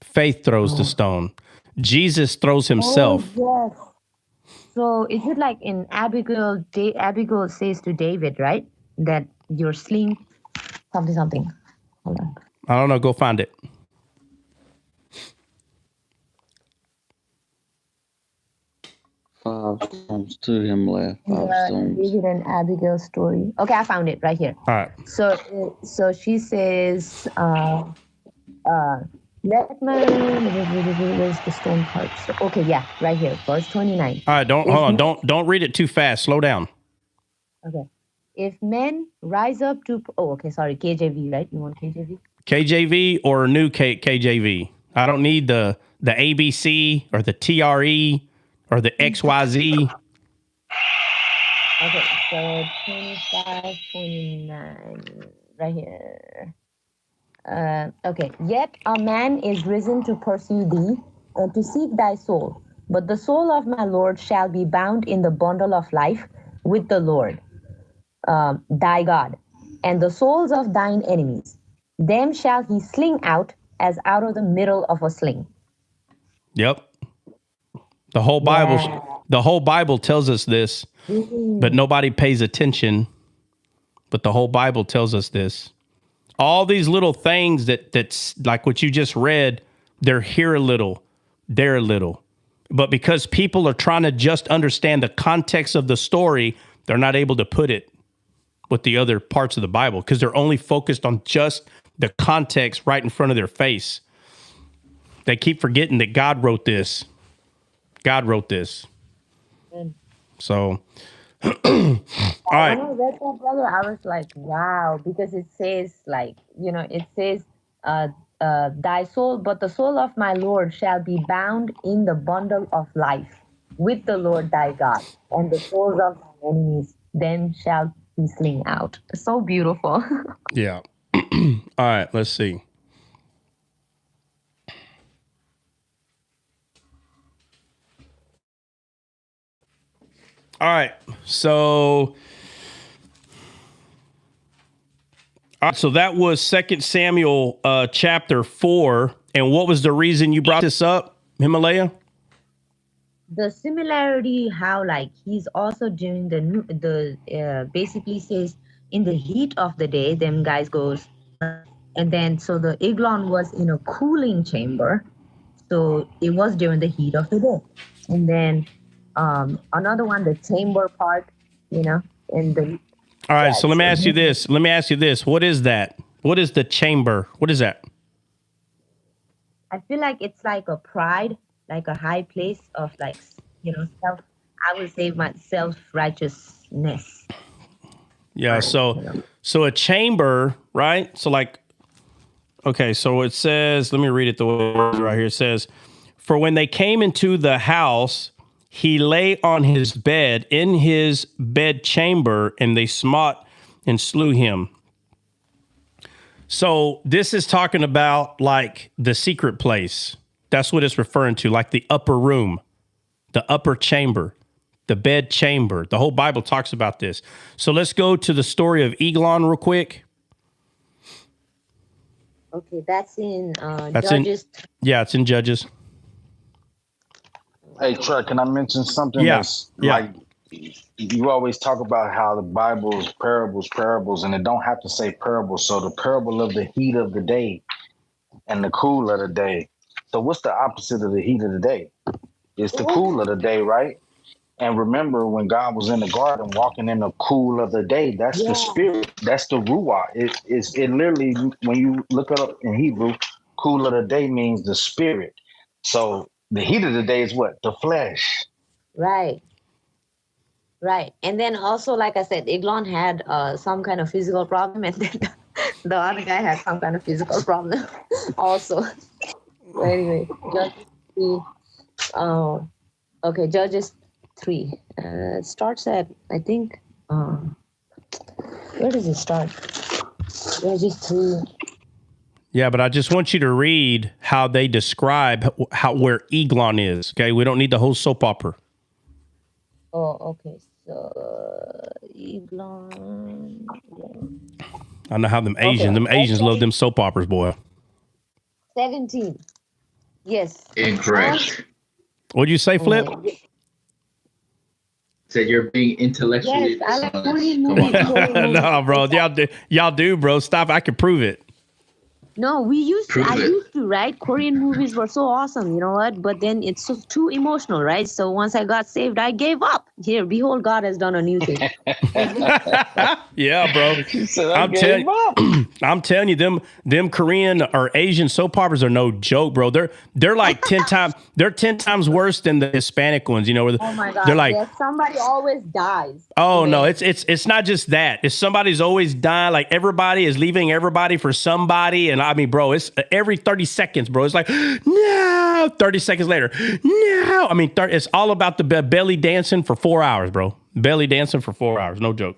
Faith throws the stone. Jesus throws himself. Oh, yes. So is it like in Abigail? Abigail says to David, right, that your sling, something. Hold on. I don't know. Go find it. Five stones to him left. Five stones. David and Abigail story. Okay, I found it right here. All right. So she says, let my, where's the stone part? So, okay, yeah, right here, verse 29. All right, hold on. Don't read it too fast. Slow down. Okay. If men rise up to, KJV, right? You want KJV? KJV or New KJV? I don't need the ABC or the TRE or the XYZ. Okay, so 25, 29, right here. Okay, yet a man is risen to pursue thee and to seek thy soul. But the soul of my Lord shall be bound in the bundle of life with the Lord, thy God, and the souls of thine enemies. Them shall he sling out as out of the middle of a sling. Yep. The whole Bible The whole Bible tells us this, but nobody pays attention. But the whole Bible tells us this. All these little things that's like what you just read, they're here a little, there a little. But because people are trying to just understand the context of the story, they're not able to put it with the other parts of the Bible because they're only focused on just the context right in front of their face. They keep forgetting that God wrote this. God wrote this. So, all right. When I read that, brother, I was like, wow, because it says, like, it says, thy soul, but the soul of my Lord shall be bound in the bundle of life with the Lord thy God, and the souls of thy enemies then shall he sling out. So beautiful. Yeah. All right, let's see. All right, so that was 2 Samuel chapter 4. And what was the reason you brought this up, Himalaya? The similarity, how like he's also doing the basically says in the heat of the day, them guys goes, and then so the Eglon was in a cooling chamber, so it was during the heat of the day, and then another one, the chamber part, in the. All right, so let me ask you this. What is that? What is the chamber? What is that? I feel like it's like a pride, like a high place of like, self, I would say my self-righteousness. Yeah. So a chamber, right? So like, okay. So it says, let me read it the way right here. It says, for when they came into the house, he lay on his bed in his bed chamber, and they smote and slew him. So this is talking about like the secret place. That's what it's referring to, like the upper room, the upper chamber, the bed chamber. The whole Bible talks about this. So let's go to the story of Eglon real quick. Okay, that's in Judges. It's in Judges. Hey, Troy, can I mention something? Like you always talk about how the Bible is parables, and it don't have to say parables. So the parable of the heat of the day and the cool of the day. So what's the opposite of the heat of the day? It's the cool of the day, right? And remember when God was in the garden walking in the cool of the day, that's the spirit. That's the ruah. It literally, when you look it up in Hebrew, cool of the day means the spirit. So the heat of the day is what? The flesh. Right. And then also, like I said, Eglon had some kind of physical problem, and then the other guy had some kind of physical problem also. So anyway, Judges 3. Okay, Judges 3. It starts at, I think, where does it start? Judges 3. Yeah, but I just want you to read how they describe where Eglon is. Okay, we don't need the whole soap opera. Oh, okay. So Eglon. I know how them Asians love them soap operas, boy. 17. Yes. Incorrect. What'd you say, Flip? Said you're being intellectually Yes, I like dishonest. Korean Come movies. on now. No, bro. Y'all do, bro. Stop. I can prove it. No, I used to, right? Korean movies were so awesome, you know what? But then it's so too emotional, right? So once I got saved, I gave up. Here, behold, God has done a new thing. Yeah, bro. I'm telling you, them Korean or Asian soap operas are no joke, bro. They're like 10 times worse than the Hispanic ones, you know, where Oh my God. they're like, somebody always dies. oh no, it's not just that. It's somebody's always dying. Like everybody is leaving everybody for somebody. And I mean, bro, it's every 30 seconds, bro. It's like, no, 30 seconds later. No, I mean, it's all about the belly dancing for 4 hours, bro. Belly dancing for 4 hours. No joke.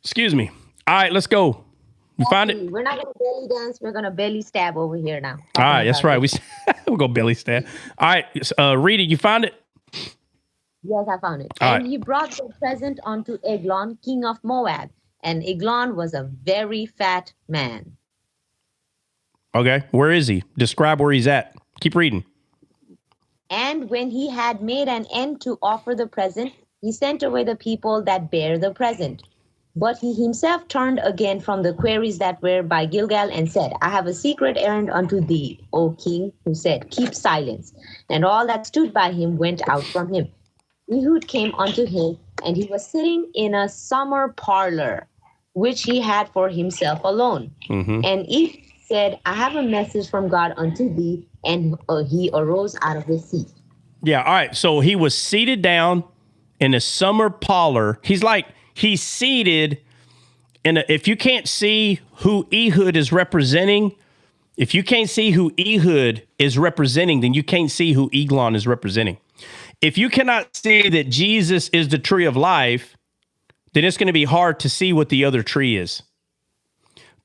Excuse me. All right, let's go. You find it? We're not going to belly dance. We're going to belly stab over here now. All right, that's right. We'll go belly stab. All right, Rita, you find it? Yes, I found it. All and right. he brought the present unto Eglon, king of Moab. And Eglon was a very fat man. Okay, where is he? Describe where he's at. Keep reading. And when he had made an end to offer the present, he sent away the people that bare the present. But he himself turned again from the quarries that were by Gilgal and said, I have a secret errand unto thee, O king, who said, keep silence. And all that stood by him went out from him. Ehud came unto him, and he was sitting in a summer parlor, which he had for himself alone. Mm-hmm. And Ehud said, I have a message from God unto thee, and he arose out of his seat. Yeah, all right. So he was seated down in a summer parlor. He's seated in if you can't see who Ehud is representing, if you can't see who Ehud is representing, then you can't see who Eglon is representing. If you cannot see that Jesus is the tree of life, then it's going to be hard to see what the other tree is.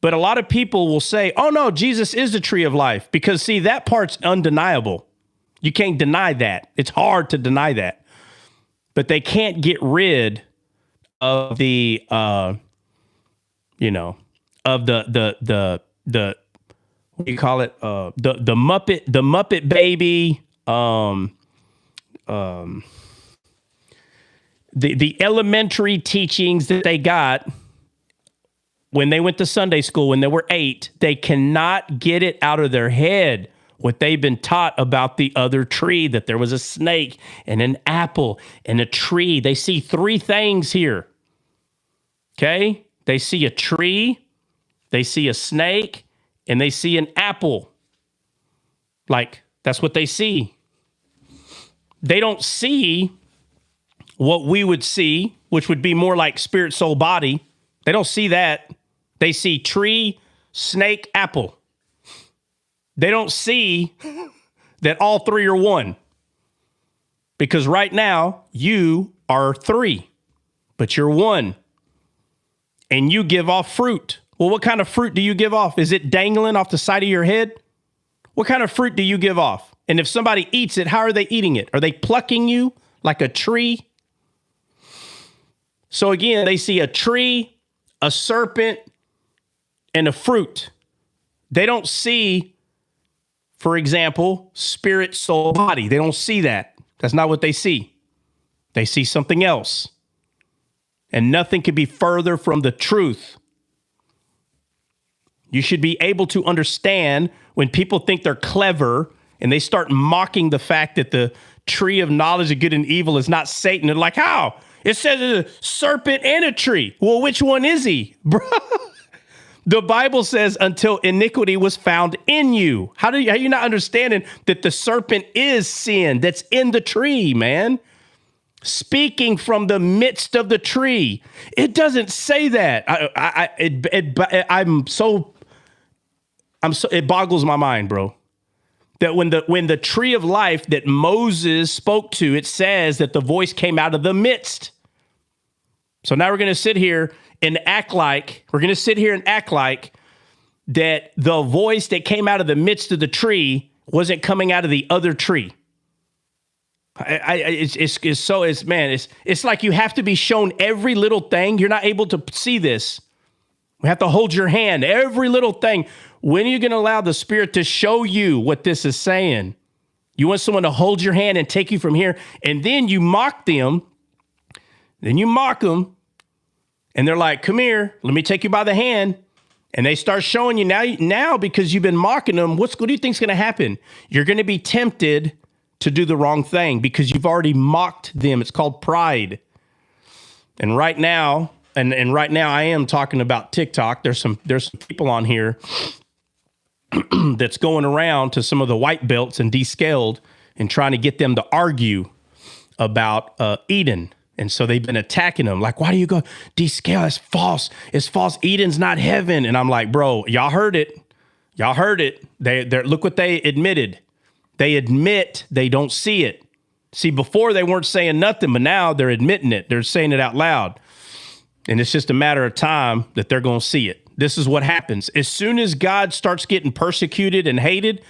But a lot of people will say, oh no, Jesus is the tree of life, because see, that part's undeniable. You can't deny that. It's hard to deny that. But they can't get rid of the, of the what do you call it? The Muppet baby, the elementary teachings that they got when they went to Sunday school when they were 8, they cannot get it out of their head what they've been taught about the other tree, that there was a snake and an apple and a tree. They see 3 things here. Okay? They see a tree, they see a snake, and they see an apple. Like, that's what they see. They don't see what we would see, which would be more like spirit, soul, body. They don't see that. They see tree, snake, apple. They don't see that all 3 are one. Because right now, you are 3, but you're 1. And you give off fruit. Well, what kind of fruit do you give off? Is it dangling off the side of your head? What kind of fruit do you give off? And if somebody eats it, how are they eating it? Are they plucking you like a tree? So again, they see a tree, a serpent, and a fruit. They don't see, for example, spirit, soul, body. They don't see that. That's not what they see. They see something else. And nothing could be further from the truth. You should be able to understand when people think they're clever and they start mocking the fact that the tree of knowledge of good and evil is not Satan. They're like, how? It says a serpent and a tree. Well, which one is he? Bro, the Bible says until iniquity was found in you. How are you not understanding that the serpent is sin that's in the tree, man? Speaking from the midst of the tree. It doesn't say that. It boggles my mind, bro. That when the tree of life that Moses spoke to, it says that the voice came out of the midst. So now we're going to sit here and act like that the voice that came out of the midst of the tree wasn't coming out of the other tree. It's like you have to be shown every little thing. You're not able to see this. We have to hold your hand, every little thing. When are you going to allow the Spirit to show you what this is saying? You want someone to hold your hand and take you from here, and then you mock them. Then you mock them, and they're like, come here, let me take you by the hand. And they start showing you now because you've been mocking them, what do you think's going to happen? You're going to be tempted to do the wrong thing because you've already mocked them. It's called pride. And right now, and right now I am talking about TikTok. There's some people on here that's going around to some of the white belts and descaled and trying to get them to argue about Eden. And so they've been attacking them. Like, why do you go descale? It's false. It's false. Eden's not heaven. And I'm like, bro, y'all heard it. Y'all heard it. They look what they admitted. They admit they don't see it. See, before they weren't saying nothing, but now they're admitting it. They're saying it out loud. And it's just a matter of time that they're going to see it. This is what happens. As soon as God starts getting persecuted and hated,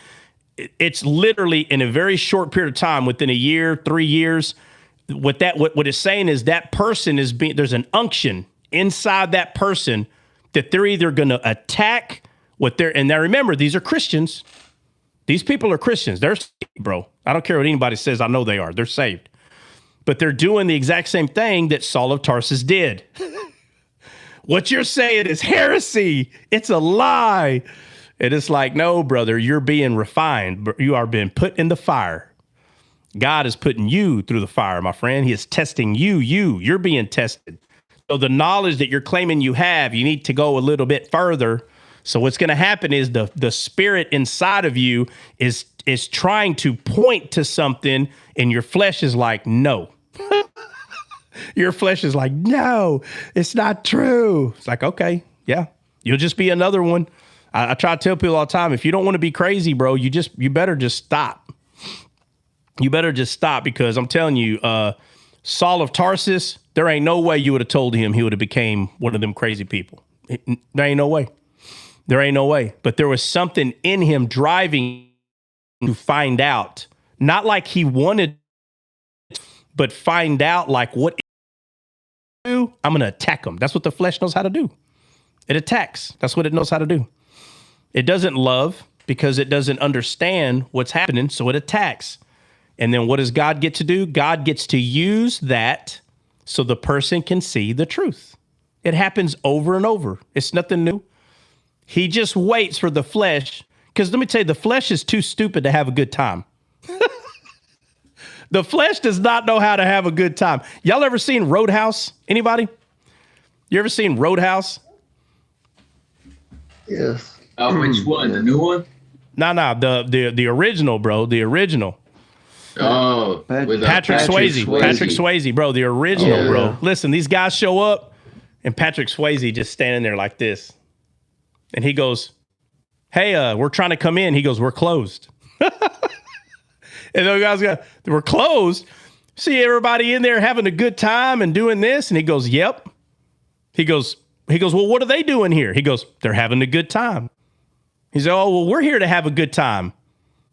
it's literally in a very short period of time, within a year, 3 years. What it's saying is that person is being, there's an unction inside that person that they're either going to attack what they're, and now remember, these are Christians. These people are Christians. They're saved, bro. I don't care what anybody says. I know they are. They're saved. But they're doing the exact same thing that Saul of Tarsus did. What you're saying is heresy. It's a lie. And it's like, no, brother, you're being refined. You are being put in the fire. God is putting you through the fire, my friend. He is testing you. You're being tested. So the knowledge that you're claiming you have, you need to go a little bit further. So what's going to happen is the spirit inside of you is trying to point to something, and your flesh is like, no. Your flesh is like, no, it's not true. It's like, okay, yeah, you'll just be another one. I try to tell people all the time, if you don't want to be crazy, bro, you better just stop. You better just stop, because I'm telling you, Saul of Tarsus, there ain't no way you would have told him he would have became one of them crazy people. There ain't no way. There ain't no way. But there was something in him driving to find out, not like he wanted, but find out like what do. I'm going to attack him. That's what the flesh knows how to do. It attacks. That's what it knows how to do. It doesn't love because it doesn't understand what's happening. So it attacks. And then what does God get to do? God gets to use that so the person can see the truth. It happens over and over. It's nothing new. He just waits for the flesh. Because let me tell you, the flesh is too stupid to have a good time. The flesh does not know how to have a good time. Y'all ever seen Roadhouse? Anybody? You ever seen Roadhouse? Yes. Which one? The new one? No, the original, bro. The original. Oh, with Patrick Swayze. Patrick Swayze, bro. The original, bro. Listen, these guys show up, and Patrick Swayze just standing there like this. And he goes, hey, we're trying to come in. He goes, we're closed. And those guys go, we're closed. See everybody in there having a good time and doing this? And he goes, yep. He goes, well, what are they doing here? He goes, they're having a good time. He said, oh, well, we're here to have a good time.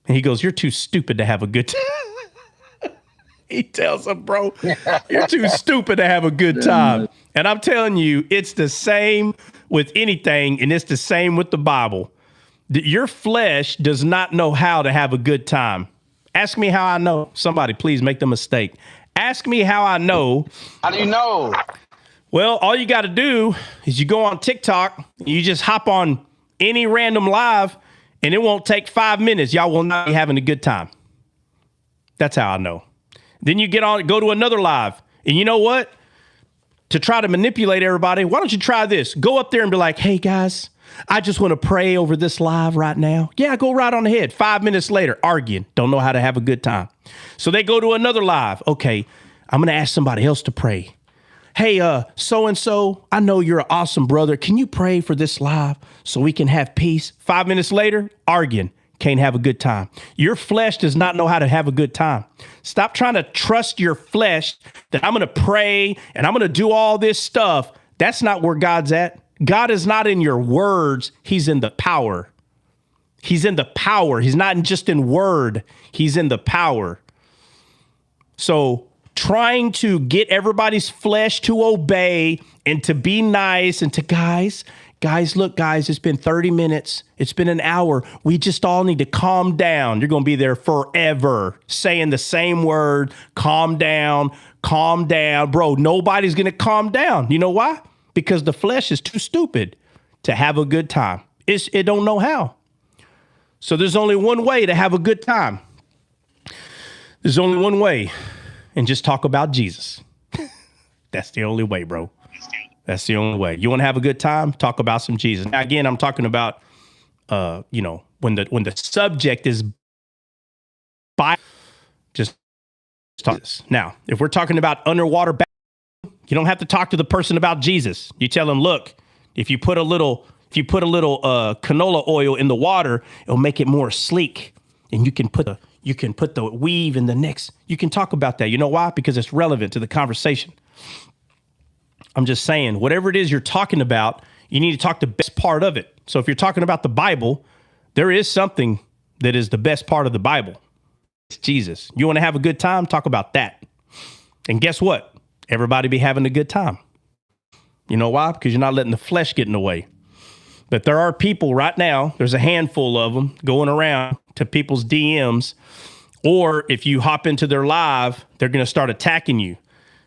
And he goes, you're too stupid to have a good time. He tells him, bro, you're too stupid to have a good time. And I'm telling you, it's the same with anything, and it's the same with the Bible. Your flesh does not know how to have a good time. Ask me how I know. Somebody, please make the mistake. Ask me how I know. How do you know? Well, all you got to do is you go on TikTok, you just hop on any random live, and it won't take 5 minutes. Y'all will not be having a good time. That's how I know. Then you go to another live, and you know what? To try to manipulate everybody, why don't you try this? Go up there and be like, hey, guys, I just want to pray over this live right now. Yeah, go right on ahead. 5 minutes later, arguing. Don't know how to have a good time. So they go to another live. Okay, I'm going to ask somebody else to pray. Hey, so-and-so, I know you're an awesome brother. Can you pray for this live so we can have peace? 5 minutes later, arguing. Can't have a good time. Your flesh does not know how to have a good time. Stop trying to trust your flesh that I'm going to pray and I'm going to do all this stuff. That's not where God's at. God is not in your words. He's in the power. He's in the power. He's not just in word. He's in the power. So trying to get everybody's flesh to obey and to be nice and to guys, look, guys, it's been 30 minutes. It's been an hour. We just all need to calm down. You're going to be there forever saying the same word. Calm down. Bro, nobody's going to calm down. You know why? Because the flesh is too stupid to have a good time. It don't know how. So there's only one way to have a good time. There's only one way. And just talk about Jesus. That's the only way, bro. That's the only way. You want to have a good time? Talk about some Jesus. Now, again, I'm talking about, when the subject is just talk this. Now, if we're talking about underwater, you don't have to talk to the person about Jesus. You tell them, look, if you put a little canola oil in the water, it'll make it more sleek, and you can put the weave in the next. You can talk about that. You know why? Because it's relevant to the conversation. I'm just saying, whatever it is you're talking about, you need to talk the best part of it. So if you're talking about the Bible, there is something that is the best part of the Bible. It's Jesus. You want to have a good time? Talk about that. And guess what? Everybody be having a good time. You know why? Because you're not letting the flesh get in the way. But there are people right now, there's a handful of them going around to people's DMs, or if you hop into their live, they're going to start attacking you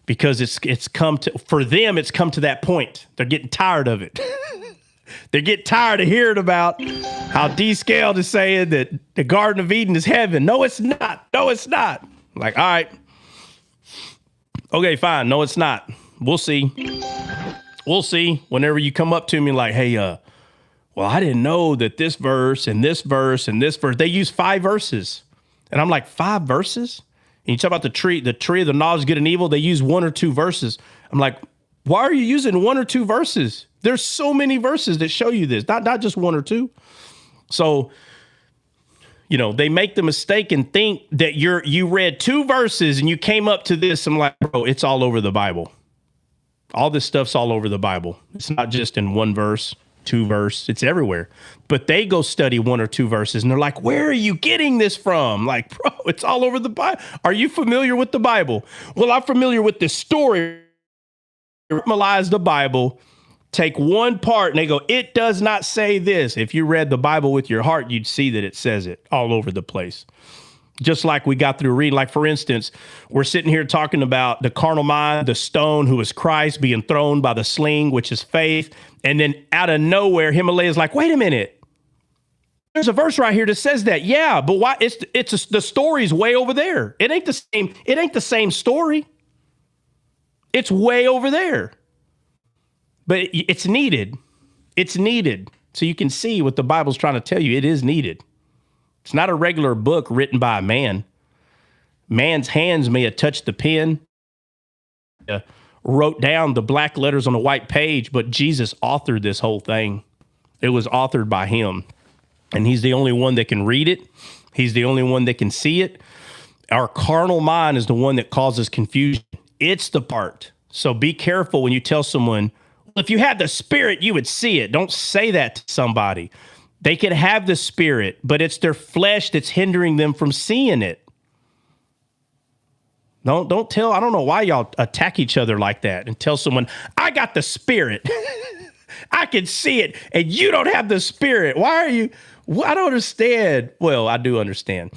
because it's come to, for them, it's come to that point. They're getting tired of it. They get tired of hearing about how Descaled is saying that the Garden of Eden is heaven. No, it's not. No, it's not. Like, all right. Okay, fine. No, it's not. We'll see. We'll see. Whenever you come up to me like, hey, well, I didn't know that this verse and this verse and this verse, they use 5 verses. And I'm like, 5 verses? And you talk about the tree of the knowledge of good and evil, they use 1 or 2 verses. I'm like, why are you using 1 or 2 verses? There's so many verses that show you this, not just 1 or 2. So, you know, they make the mistake and think that you read 2 verses and you came up to this. I'm like, bro, it's all over the Bible. All this stuff's all over the Bible. It's not just in 1 verse, 2 verse, it's everywhere. But they go study 1 or 2 verses and they're like, where are you getting this from? Like, bro, it's all over the Bible. Are you familiar with the Bible? Well, I'm familiar with this story. Normalize the Bible, take one part and they go, it does not say this. If you read the Bible with your heart, you'd see that it says it all over the place. Just like we got through reading, like for instance, we're sitting here talking about the carnal mind, the stone who is Christ being thrown by the sling, which is faith. And then out of nowhere, Himalaya's like, wait a minute. There's a verse right here that says that. Yeah, but why? The story's way over there. It ain't the same. It ain't the same story. It's way over there. But it's needed. It's needed. So you can see what the Bible's trying to tell you. It is needed. It's not a regular book written by a man. Man's hands may have touched the pen, wrote down the black letters on a white page, but Jesus authored this whole thing. It was authored by him. And he's the only one that can read it. He's the only one that can see it. Our carnal mind is the one that causes confusion. It's the part. So be careful when you tell someone, well, if you had the Spirit, you would see it. Don't say that to somebody. They could have the Spirit, but it's their flesh that's hindering them from seeing it. Don't tell. I don't know why y'all attack each other like that and tell someone, I got the Spirit. I can see it, and you don't have the Spirit. Why are you? I don't understand. Well, I do understand.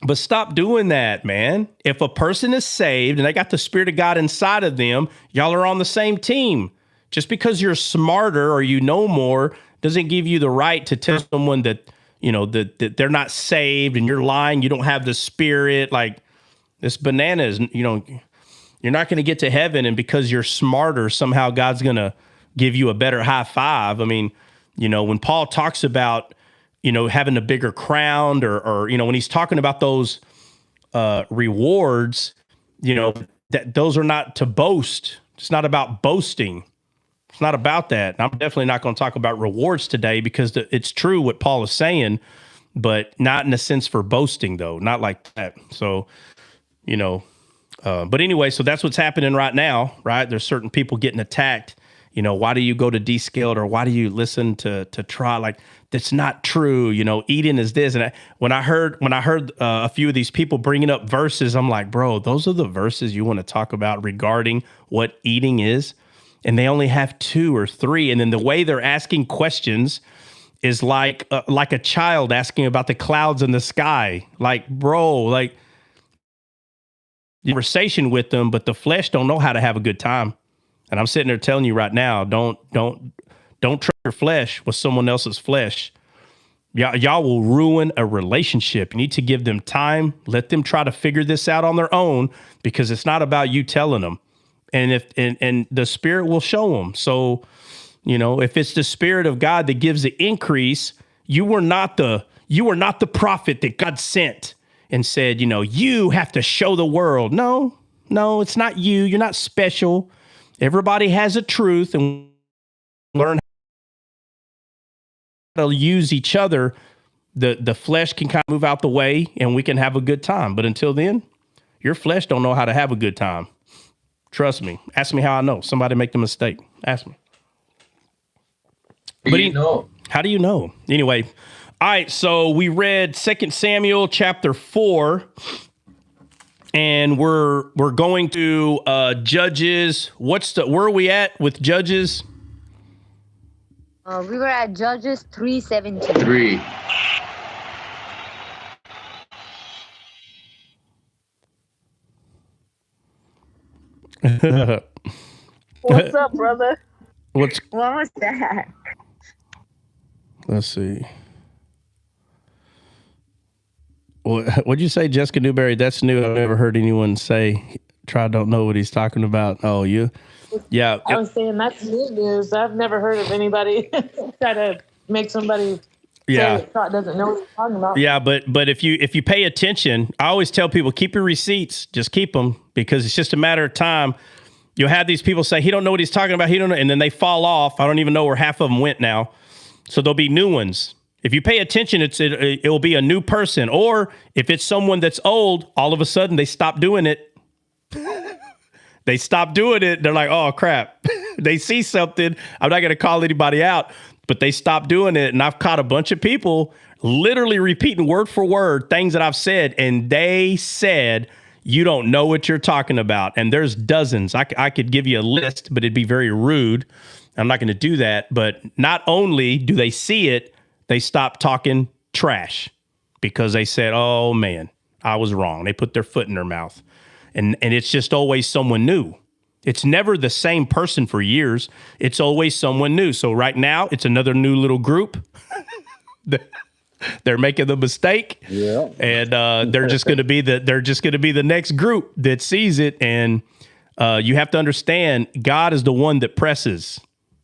But stop doing that, man. If a person is saved and they got the Spirit of God inside of them, y'all are on the same team. Just because you're smarter or you know more doesn't give you the right to tell someone that, you know, that they're not saved and you're lying. You don't have the Spirit. Like, this banana is, you know, you're not going to get to heaven. And because you're smarter, somehow God's going to give you a better high five. I mean, you know, when Paul talks about, you know, having a bigger crown or, you know, when he's talking about those rewards, you know, that those are not to boast. It's not about boasting. It's not about that. And I'm definitely not going to talk about rewards today because it's true what Paul is saying, but not in a sense for boasting, though, not like that. So, you know, but anyway, so that's what's happening right now, right? There's certain people getting attacked. You know, why do you go to Descaled or why do you listen to try? Like, that's not true. You know, Eden is this. And when I heard a few of these people bringing up verses, I'm like, bro, those are the verses you want to talk about regarding what eating is. And they only have 2 or 3. And then the way they're asking questions is like a child asking about the clouds in the sky. Like, bro, like conversation with them, but the flesh don't know how to have a good time. And I'm sitting there telling you right now, don't trust your flesh with someone else's flesh. Y'all will ruin a relationship. You need to give them time. Let them try to figure this out on their own because it's not about you telling them. And and the Spirit will show them. So, you know, if it's the Spirit of God that gives the increase, you were not the prophet that God sent and said, you know, you have to show the world. No, it's not you. You're not special. Everybody has a truth and learn how to use each other. The flesh can kind of move out the way and we can have a good time. But until then, your flesh don't know how to have a good time. Trust me. Ask me how I know. Somebody make the mistake. Ask me. How do you know? How do you know? Anyway, all right. So we read 2 Samuel chapter 4. And we're going to Judges. Where are we at with Judges? We were at Judges 3:17. 3. What's up, brother? What was that? Let's see. What'd you say, Jessica Newberry? That's new. I've never heard anyone say. Try don't know what he's talking about. Oh, you? Yeah. I was saying that's new news. I've never heard of anybody try to make somebody say that doesn't know what he's talking about. Yeah, but if you pay attention, I always tell people, keep your receipts. Just keep them, because it's just a matter of time. You'll have these people say, he don't know what he's talking about. He don't know. And then they fall off. I don't even know where half of them went now. So there'll be new ones. If you pay attention, it will be a new person. Or if it's someone that's old, all of a sudden they stop doing it. They stop doing it. They're like, oh, crap. They see something. I'm not going to call anybody out, but they stop doing it. And I've caught a bunch of people literally repeating word for word things that I've said. And they said, you don't know what you're talking about. And there's dozens. I could give you a list, but it'd be very rude. I'm not going to do that. But not only do they see it, they stop talking trash because they said, oh, man, I was wrong. They put their foot in their mouth. And it's just always someone new. It's never the same person for years. It's always someone new. So right now, it's another new little group. They're making the mistake. Yeah. And they're just going to be the next group that sees it. And you have to understand, God is the one that presses.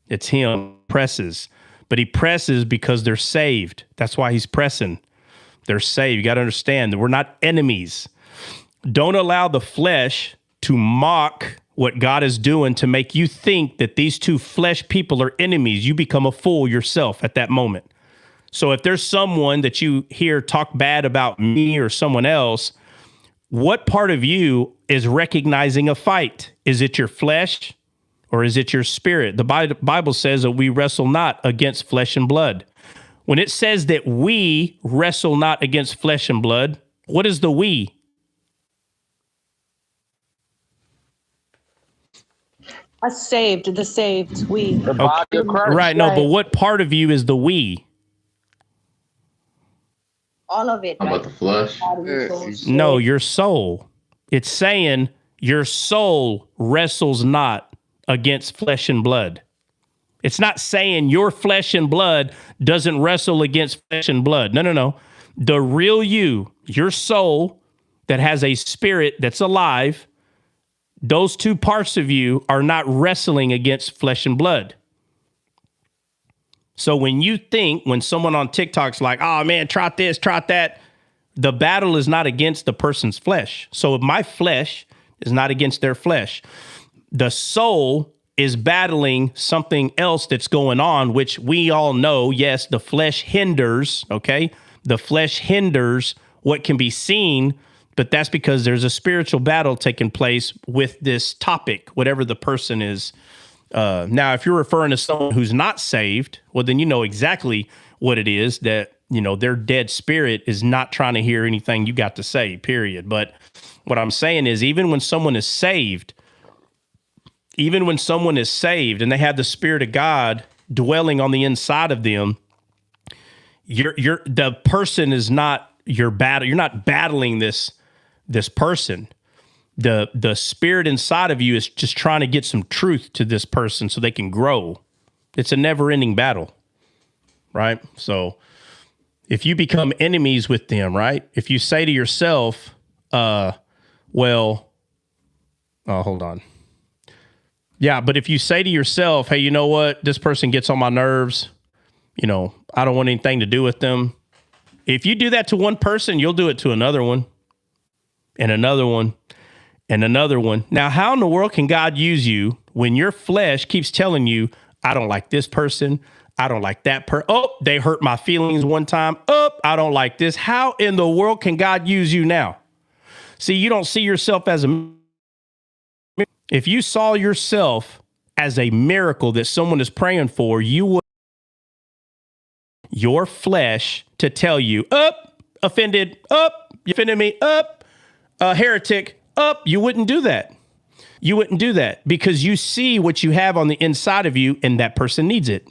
It's him presses. But he presses because they're saved. That's why he's pressing. They're saved. You got to understand that we're not enemies. Don't allow the flesh to mock what God is doing to make you think that these two flesh people are enemies. You become a fool yourself at that moment. So if there's someone that you hear talk bad about me or someone else, what part of you is recognizing a fight? Is it your flesh? Or is it your spirit? The Bible says that we wrestle not against flesh and blood. When it says that we wrestle not against flesh and blood, what is the we? Us saved, the saved, we. The body of Christ. Right, no, but what part of you is the we? All of it. How about the flesh? No, your soul. It's saying your soul wrestles not against flesh and blood. It's not saying your flesh and blood doesn't wrestle against flesh and blood. No. The real you, your soul that has a spirit that's alive, those two parts of you are not wrestling against flesh and blood. So when someone on TikTok's like, oh man, try this, try that, the battle is not against the person's flesh. So if my flesh is not against their flesh, the soul is battling something else that's going on, which we all know, yes, the flesh hinders, okay? The flesh hinders what can be seen, but that's because there's a spiritual battle taking place with this topic, whatever the person is. Now, if you're referring to someone who's not saved, well, then you know exactly what it is that, you know, their dead spirit is not trying to hear anything you got to say, period. But what I'm saying is even when someone is saved and they have the Spirit of God dwelling on the inside of them, the person is not your battle. You're not battling this person. The spirit inside of you is just trying to get some truth to this person so they can grow. It's a never-ending battle, right? So if you become enemies with them, right? If you say to yourself, hold on. Yeah, but if you say to yourself, hey, you know what? This person gets on my nerves. You know, I don't want anything to do with them. If you do that to one person, you'll do it to another one and another one and another one. Now, how in the world can God use you when your flesh keeps telling you, I don't like this person. I don't like that person. Oh, they hurt my feelings one time. Oh, I don't like this. How in the world can God use you now? See, you don't see yourself as a... If you saw yourself as a miracle that someone is praying for, you would your flesh to tell you, offended, you offended me, heretic, you wouldn't do that. You wouldn't do that because you see what you have on the inside of you and that person needs it.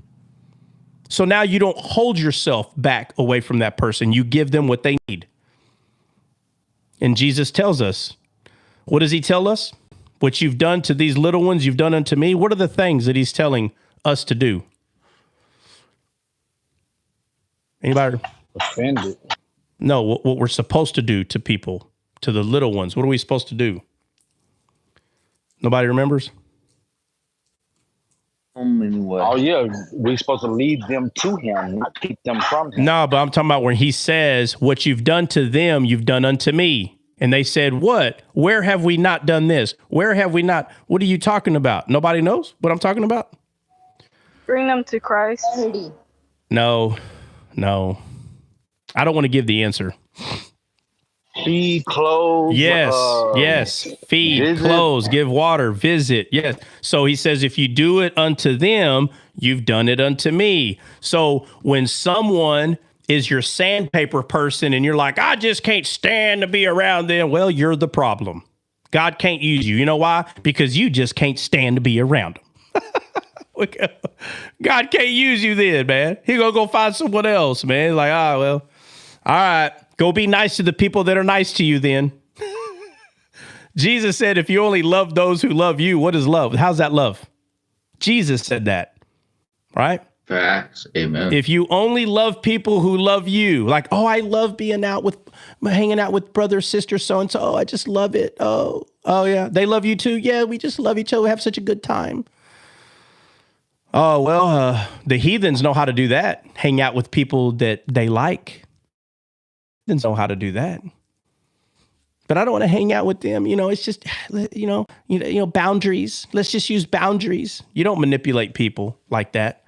So now you don't hold yourself back away from that person. You give them what they need. And Jesus tells us, what does he tell us? What you've done to these little ones, you've done unto me. What are the things that he's telling us to do? Anybody? Offended. No, what we're supposed to do to people, to the little ones. What are we supposed to do? Nobody remembers? Anyway. Oh, yeah. We're supposed to lead them to him, not keep them from him. No, but I'm talking about when he says, what you've done to them, you've done unto me. And they said, what? Where have we not done this? Where have we not? What are you talking about? Nobody knows what I'm talking about? Bring them to Christ. No. I don't want to give the answer. Feed, clothes. Yes. Feed, visit. clothes, give water, visit. Yes. So he says, if you do it unto them, you've done it unto me. So when someone is your sandpaper person and you're like, I just can't stand to be around them. Well, you're the problem. God can't use you. You know why? Because you just can't stand to be around them. God can't use you then, man. He gonna go find someone else, man. Like, well, all right. Go be nice to the people that are nice to you then. Jesus said, if you only love those who love you, what is love? How's that love? Jesus said that, right? Facts. Amen. If you only love people who love you, like, oh, I love hanging out with brother, sister, so-and-so. Oh, I just love it. Oh, yeah. They love you too. Yeah, we just love each other. We have such a good time. Oh, well, the heathens know how to do that. Hang out with people that they like. Heathens know how to do that. But I don't want to hang out with them. It's just, boundaries. Let's just use boundaries. You don't manipulate people like that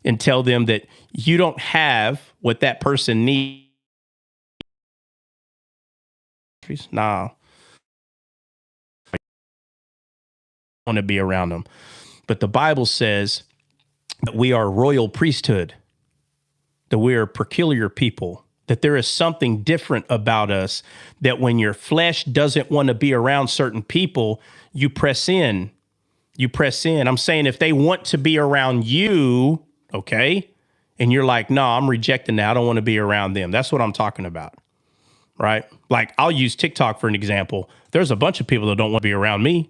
and tell them that you don't have what that person needs. Nah. I want to be around them. But the Bible says that we are royal priesthood, that we are peculiar people, that there is something different about us, that when your flesh doesn't want to be around certain people, you press in. You press in. I'm saying if they want to be around you, okay, and you're like, no, I'm rejecting that. I don't want to be around them. That's what I'm talking about, right? Like, I'll use TikTok for an example. There's a bunch of people that don't want to be around me.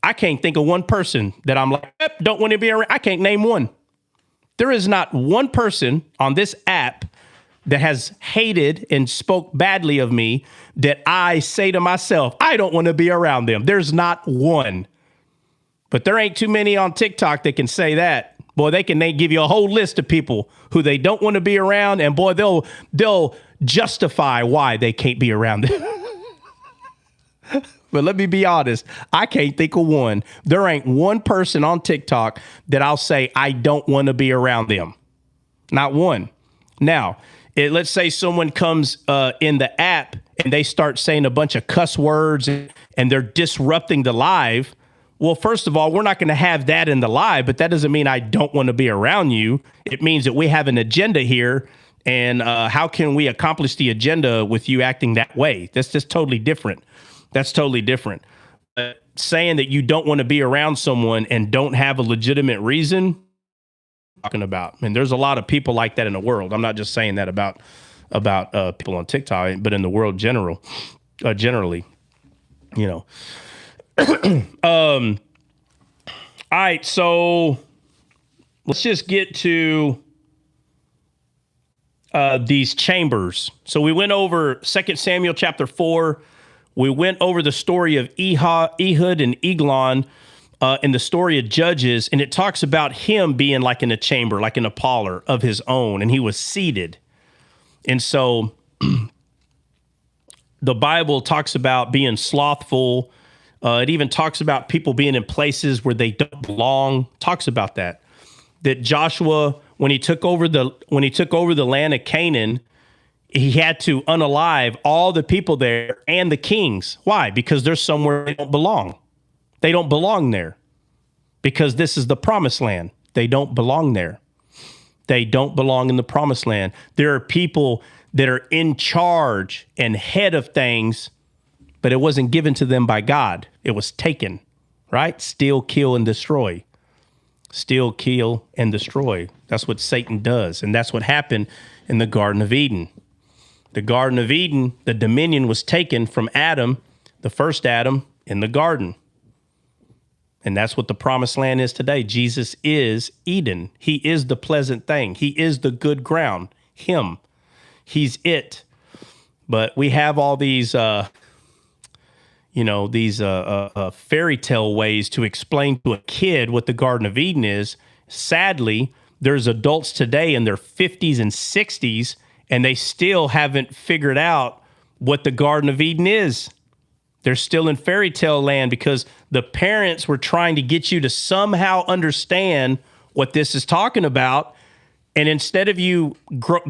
I can't think of one person that I'm like, don't want to be around. I can't name one. There is not one person on this app that has hated and spoke badly of me that I say to myself, I don't want to be around them. There's not one. But there ain't too many on TikTok that can say that. Boy, they give you a whole list of people who they don't want to be around, and boy, they'll justify why they can't be around them. But let me be honest, I can't think of one. There ain't one person on TikTok that I'll say I don't want to be around them. Not one. Now, let's say someone comes in the app and they start saying a bunch of cuss words and they're disrupting the live. Well, first of all, we're not going to have that in the live, but that doesn't mean I don't want to be around you. It means that we have an agenda here, and how can we accomplish the agenda with you acting that way? That's just totally different. That's totally different. Saying that you don't want to be around someone and don't have a legitimate reason, talking about. And there's a lot of people like that in the world. I'm not just saying that about people on TikTok, but in the world generally. All right, so let's just get to these chambers. So we went over 2 Samuel chapter 4. We went over the story of Ehud and Eglon in the story of Judges, and it talks about him being like in a chamber, like in a parlor of his own, and he was seated. And so the Bible talks about being slothful. It even talks about people being in places where they don't belong. Talks about that Joshua, when he took over the land of Canaan, he had to unalive all the people there and the kings. Why? Because they're somewhere they don't belong. They don't belong there because this is the promised land. They don't belong there. They don't belong in the promised land. There are people that are in charge and head of things, but it wasn't given to them by God. It was taken, right? Steal, kill, and destroy. steal, kill, and destroy. That's what Satan does. And that's what happened in the Garden of Eden. The Garden of Eden, the dominion was taken from Adam, the first Adam, in the garden. And that's what the promised land is today. Jesus is Eden. He is the pleasant thing. He is the good ground. Him. He's it. But we have all these, fairy tale ways to explain to a kid what the Garden of Eden is. Sadly, there's adults today in their 50s and 60s, and they still haven't figured out what the Garden of Eden is. They're still in fairy tale land because the parents were trying to get you to somehow understand what this is talking about. And instead of you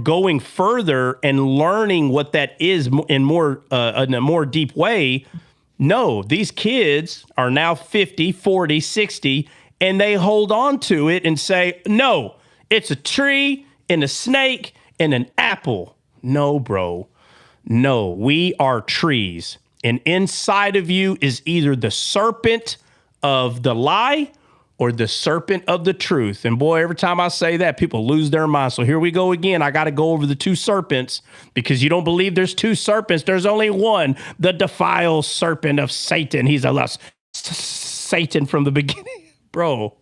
going further and learning what that is in a more deep way, no, these kids are now 50, 40, 60, and they hold on to it and say, no, it's a tree and a snake and an apple. No, bro. No, we are trees. And inside of you is either the serpent of the lie or the serpent of the truth. And boy, every time I say that, people lose their mind. So here we go again. I got to go over the two serpents because you don't believe there's two serpents. There's only one, the defiled serpent of Satan. He's a Satan from the beginning. Bro,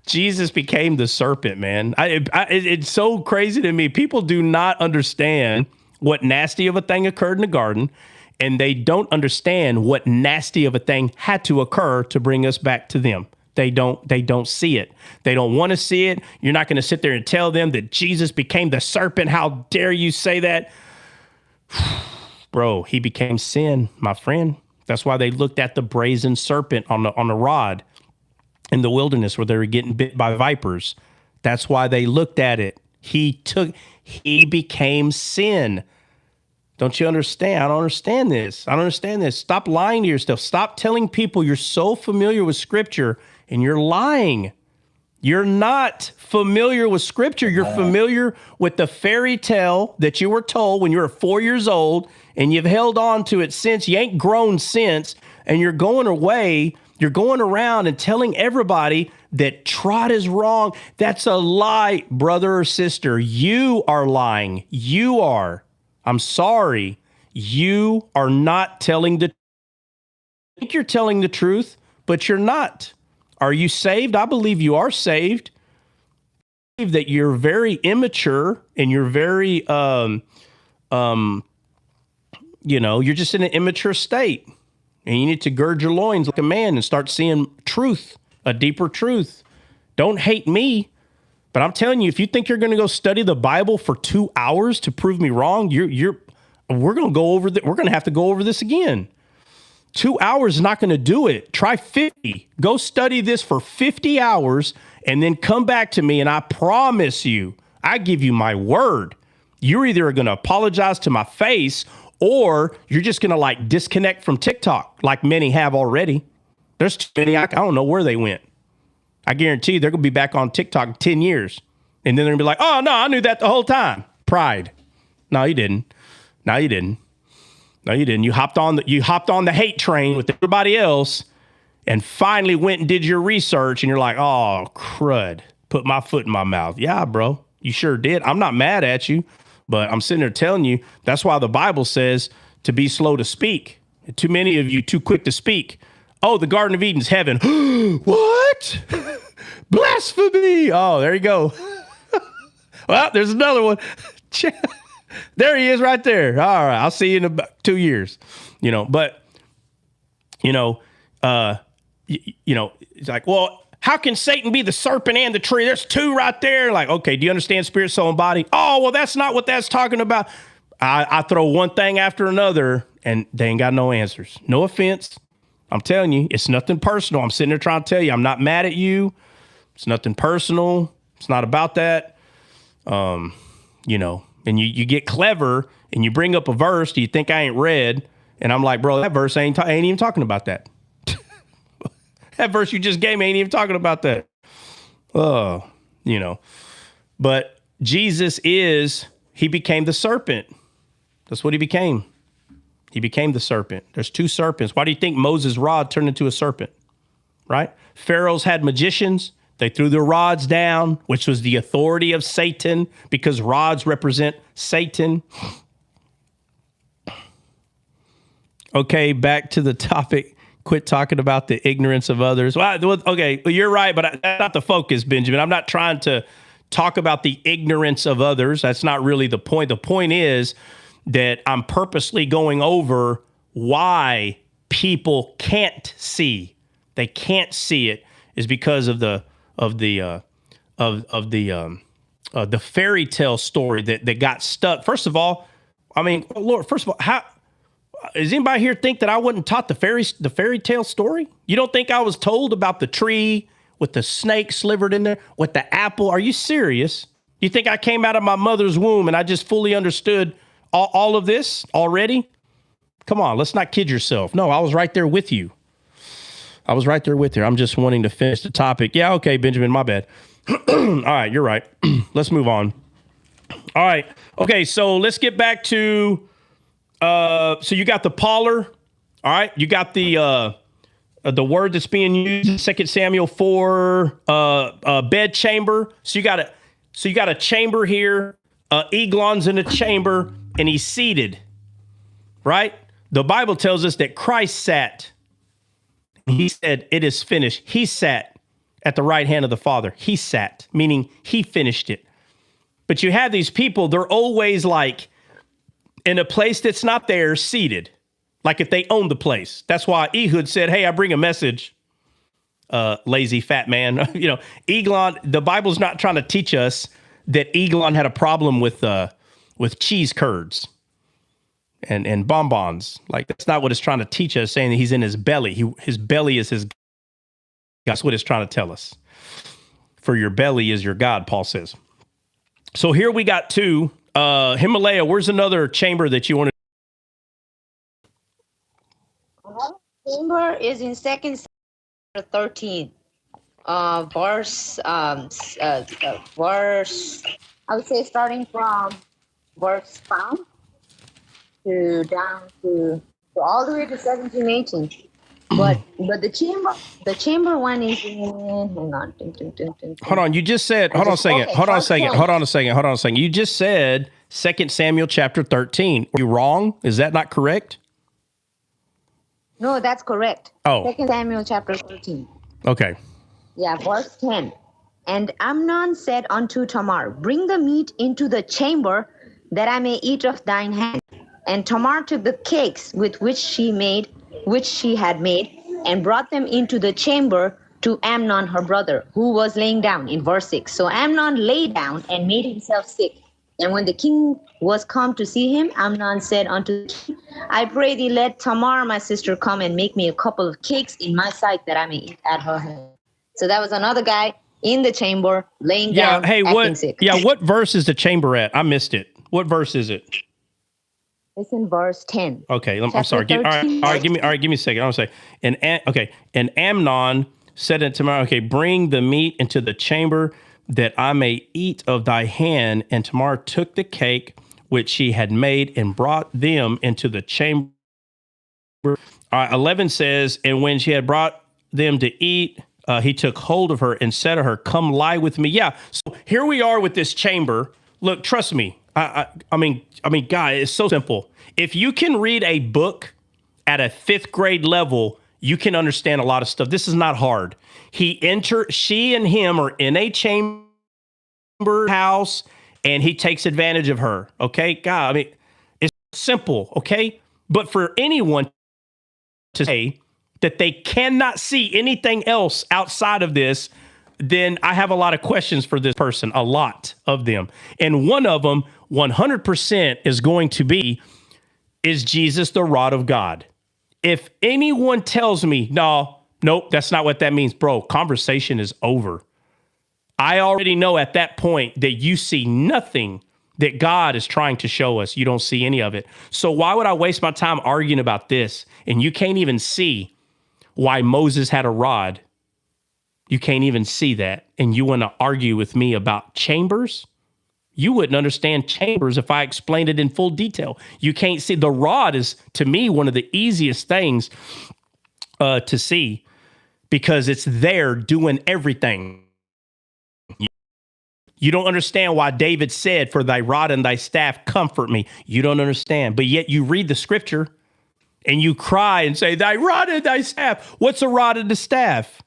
Jesus became the serpent, man. It's so crazy to me. People do not understand what nasty of a thing occurred in the garden. And they don't understand what nasty of a thing had to occur to bring us back to them. They don't see it. They don't want to see it. You're not going to sit there and tell them that Jesus became the serpent. How dare you say that? Bro, he became sin, my friend. That's why they looked at the brazen serpent on the rod in the wilderness where they were getting bit by vipers. That's why they looked at it. He became sin. Don't you understand? I don't understand this. I don't understand this. Stop lying to yourself. Stop telling people you're so familiar with Scripture and you're lying. You're not familiar with Scripture. You're familiar with the fairy tale that you were told when you were 4 years old, and you've held on to it since. You ain't grown since, and you're going away. You're going around and telling everybody that trot is wrong. That's a lie, brother or sister. You are lying. You are. I'm sorry. You are not telling the truth. I think you're telling the truth, but you're not. Are you saved? I believe you are saved. I believe that you're very immature and you're very, you're just in an immature state. And you need to gird your loins like a man and start seeing truth, a deeper truth. Don't hate me. But I'm telling you, if you think you're going to go study the Bible for 2 hours to prove me wrong, we're going to go over we're going to have to go over this again. 2 hours is not going to do it. Try 50. Go study this for 50 hours and then come back to me. And I promise you, I give you my word. You're either going to apologize to my face or you're just going to disconnect from TikTok like many have already. There's too many. I don't know where they went. I guarantee you they're going to be back on TikTok in 10 years. And then they're going to be like, oh, no, I knew that the whole time. Pride. No, you didn't. No, you didn't. No, you didn't. You hopped on the hate train with everybody else and finally went and did your research. And you're like, oh, crud. Put my foot in my mouth. Yeah, bro. You sure did. I'm not mad at you, but I'm sitting there telling you that's why the Bible says to be slow to speak. Too many of you too quick to speak. Oh, the Garden of Eden's heaven. What? Blasphemy. Oh, there you go. Well, there's another one. There he is right there. All right. I'll see you in about 2 years. But it's like, well, how can Satan be the serpent and the tree? There's two right there. Like, okay, do you understand spirit, soul, and body? Oh, well, that's not what that's talking about. I throw one thing after another and they ain't got no answers. No offense. I'm telling you, it's nothing personal. I'm sitting there trying to tell you, I'm not mad at you. It's nothing personal. It's not about that. And you get clever and you bring up a verse you think I ain't read. And I'm like, bro, that verse ain't even talking about that. That verse you just gave me ain't even talking about that. But Jesus he became the serpent. That's what he became. He became the serpent. There's two serpents. Why do you think Moses' rod turned into a serpent? Right? Pharaohs had magicians. They threw the rods down, which was the authority of Satan, because rods represent Satan. Okay, back to the topic. Quit talking about the ignorance of others. Well, okay, you're right, but that's not the focus, Benjamin. I'm not trying to talk about the ignorance of others. That's not really the point. The point is that I'm purposely going over why people can't see. They can't see it is because of the fairy tale story that got stuck. First of all, I mean, Lord, first of all, how does anybody here think that I wasn't taught the fairy tale story? You don't think I was told about the tree with the snake slivered in there with the apple? Are you serious? You think I came out of my mother's womb and I just fully understood all of this already? Come on, let's not kid yourself. No, I was right there with you. I'm just wanting to finish the topic. Yeah, okay, Benjamin, my bad. All right, you're right. Let's move on. All right. Okay, so let's get back to so you got the parlor. All right, you got the word that's being used in 2 Samuel 4, bed chamber. So you got a chamber here. Eglon's in a chamber and he's seated. Right? The Bible tells us that Christ sat. He said, "It is finished." He sat at the right hand of the Father. He sat, meaning he finished it. But you have these people, they're always like in a place that's not theirs, seated, like if they own the place. That's why Ehud said, "Hey, I bring a message, lazy fat man." You know, Eglon, the Bible's not trying to teach us that Eglon had a problem with cheese curds and bonbons. Like, that's not what it's trying to teach us, saying that he's in his belly. His belly is his. That's what it's trying to tell us. For your belly is your God, Paul says. So here we got two. Himalaya, where's another chamber that you want to? Chamber is in 2 Samuel 13. Verse, I would say starting from verse 5 to down to all the way to 17, 18. But the chamber one is in, hang on. Hold on, you just said, hold on a second. You just said 2 Samuel chapter 13. Are you wrong? Is that not correct? No, that's correct. Oh. 2 Samuel chapter 13. Okay. Yeah, verse 10. And Amnon said unto Tamar, "Bring the meat into the chamber, that I may eat of thine hand." And Tamar took the cakes with which she had made, and brought them into the chamber to Amnon her brother, who was laying down, in verse 6. So Amnon lay down and made himself sick. And when the king was come to see him, Amnon said unto the king, "I pray thee, let Tamar my sister come and make me a couple of cakes in my sight, that I may eat at her hand." So that was another guy in the chamber laying down, acting sick. Yeah, what verse is the chamber at? I missed it. What verse is it? It's in verse 10. Okay, I'm sorry. All right, give me a second. I'm going to say, and Amnon said unto Tamar, "Okay, bring the meat into the chamber, that I may eat of thy hand." And Tamar took the cake which she had made and brought them into the chamber. 11 says, and when she had brought them to eat, he took hold of her and said to her, "Come lie with me." Yeah. So here we are with this chamber. Look, trust me. I mean, guy, it's so simple. If you can read a book at a 5th grade level, you can understand a lot of stuff. This is not hard. She and him are in a chamber house, and he takes advantage of her. Okay, God, I mean, it's simple. Okay, but for anyone to say that they cannot see anything else outside of this, then I have a lot of questions for this person, a lot of them. And one of them, 100%, is going to be, is Jesus the rod of God? If anyone tells me, nope, that's not what that means, bro, conversation is over. I already know at that point that you see nothing that God is trying to show us. You don't see any of it. So why would I waste my time arguing about this? And you can't even see why Moses had a rod. You can't even see that. And you want to argue with me about chambers? You wouldn't understand chambers if I explained it in full detail. You can't see. The rod is, to me, one of the easiest things to see, because it's there doing everything. You don't understand why David said, for thy rod and thy staff comfort me. You don't understand. But yet you read the scripture and you cry and say, thy rod and thy staff. What's a rod and a staff?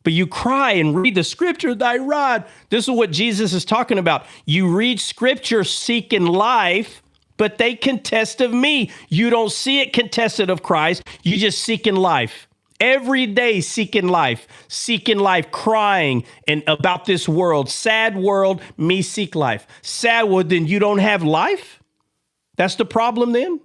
But you cry and read the scripture, thy rod. This is what Jesus is talking about. You read scripture seeking life, but they contest of me. You don't see it contested of Christ. You just seeking life. Every day seeking life, crying and about this world. Sad world, me seek life. Sad world, then you don't have life? That's the problem then?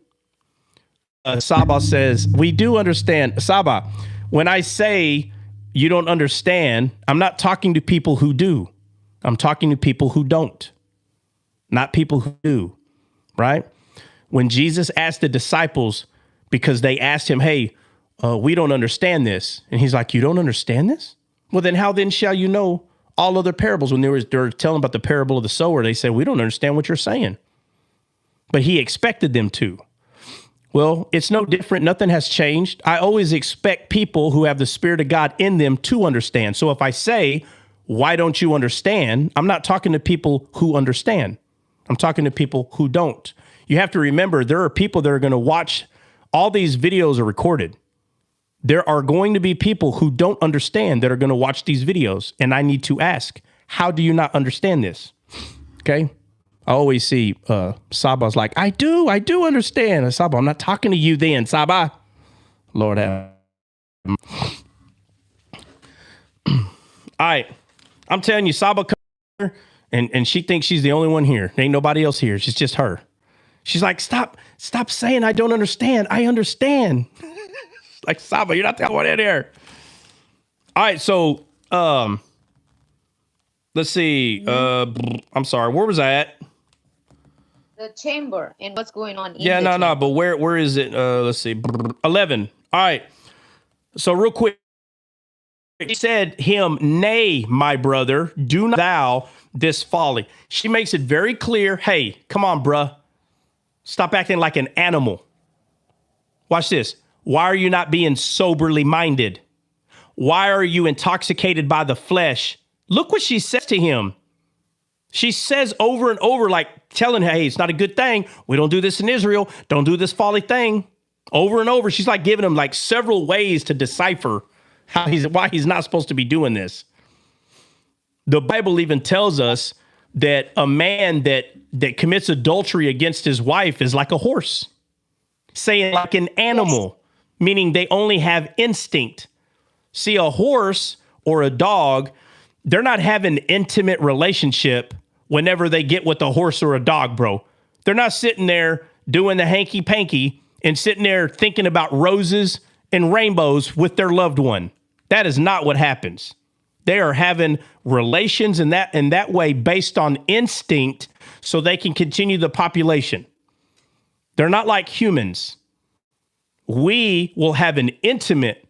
Saba says, we do understand. Saba, when I say you don't understand, I'm not talking to people who do. I'm talking to people who don't. Not people who do, right? When Jesus asked the disciples, because they asked him, hey, we don't understand this. And he's like, you don't understand this? Well, then how then shall you know all other parables? When they were telling about the parable of the sower, they said, we don't understand what you're saying. But he expected them to. Well, it's no different. Nothing has changed. I always expect people who have the Spirit of God in them to understand. So if I say, why don't you understand? I'm not talking to people who understand. I'm talking to people who don't. You have to remember, there are people that are going to watch. All these videos are recorded. There are going to be people who don't understand that are going to watch these videos. And I need to ask, how do you not understand this? Okay. I always see Saba's like, I do understand. Saba, I'm not talking to you then, Saba. Lord have. All right. I'm telling you, Saba comes here and she thinks she's the only one here. There ain't nobody else here. It's just her. She's like, stop saying I don't understand. I understand. Like, Saba, you're not the only one in here. All right, so let's see. I'm sorry, where was I at? The chamber and what's going on. Yeah, no, but where is it? Let's see, 11. All right. So real quick, he said him, nay, my brother, do not thou this folly. She makes it very clear. Hey, come on, bruh. Stop acting like an animal. Watch this. Why are you not being soberly minded? Why are you intoxicated by the flesh? Look what she says to him. She says over and over, like telling her, hey, it's not a good thing. We don't do this in Israel. Don't do this folly thing. Over and over. She's like giving him like several ways to decipher why he's not supposed to be doing this. The Bible even tells us that a man that commits adultery against his wife is like a horse, saying like an animal. Yes. Meaning they only have instinct. See, a horse or a dog, they're not having an intimate relationship whenever they get with a horse or a dog, bro. They're not sitting there doing the hanky-panky and sitting there thinking about roses and rainbows with their loved one. That is not what happens. They are having relations in that way based on instinct so they can continue the population. They're not like humans. We will have an intimate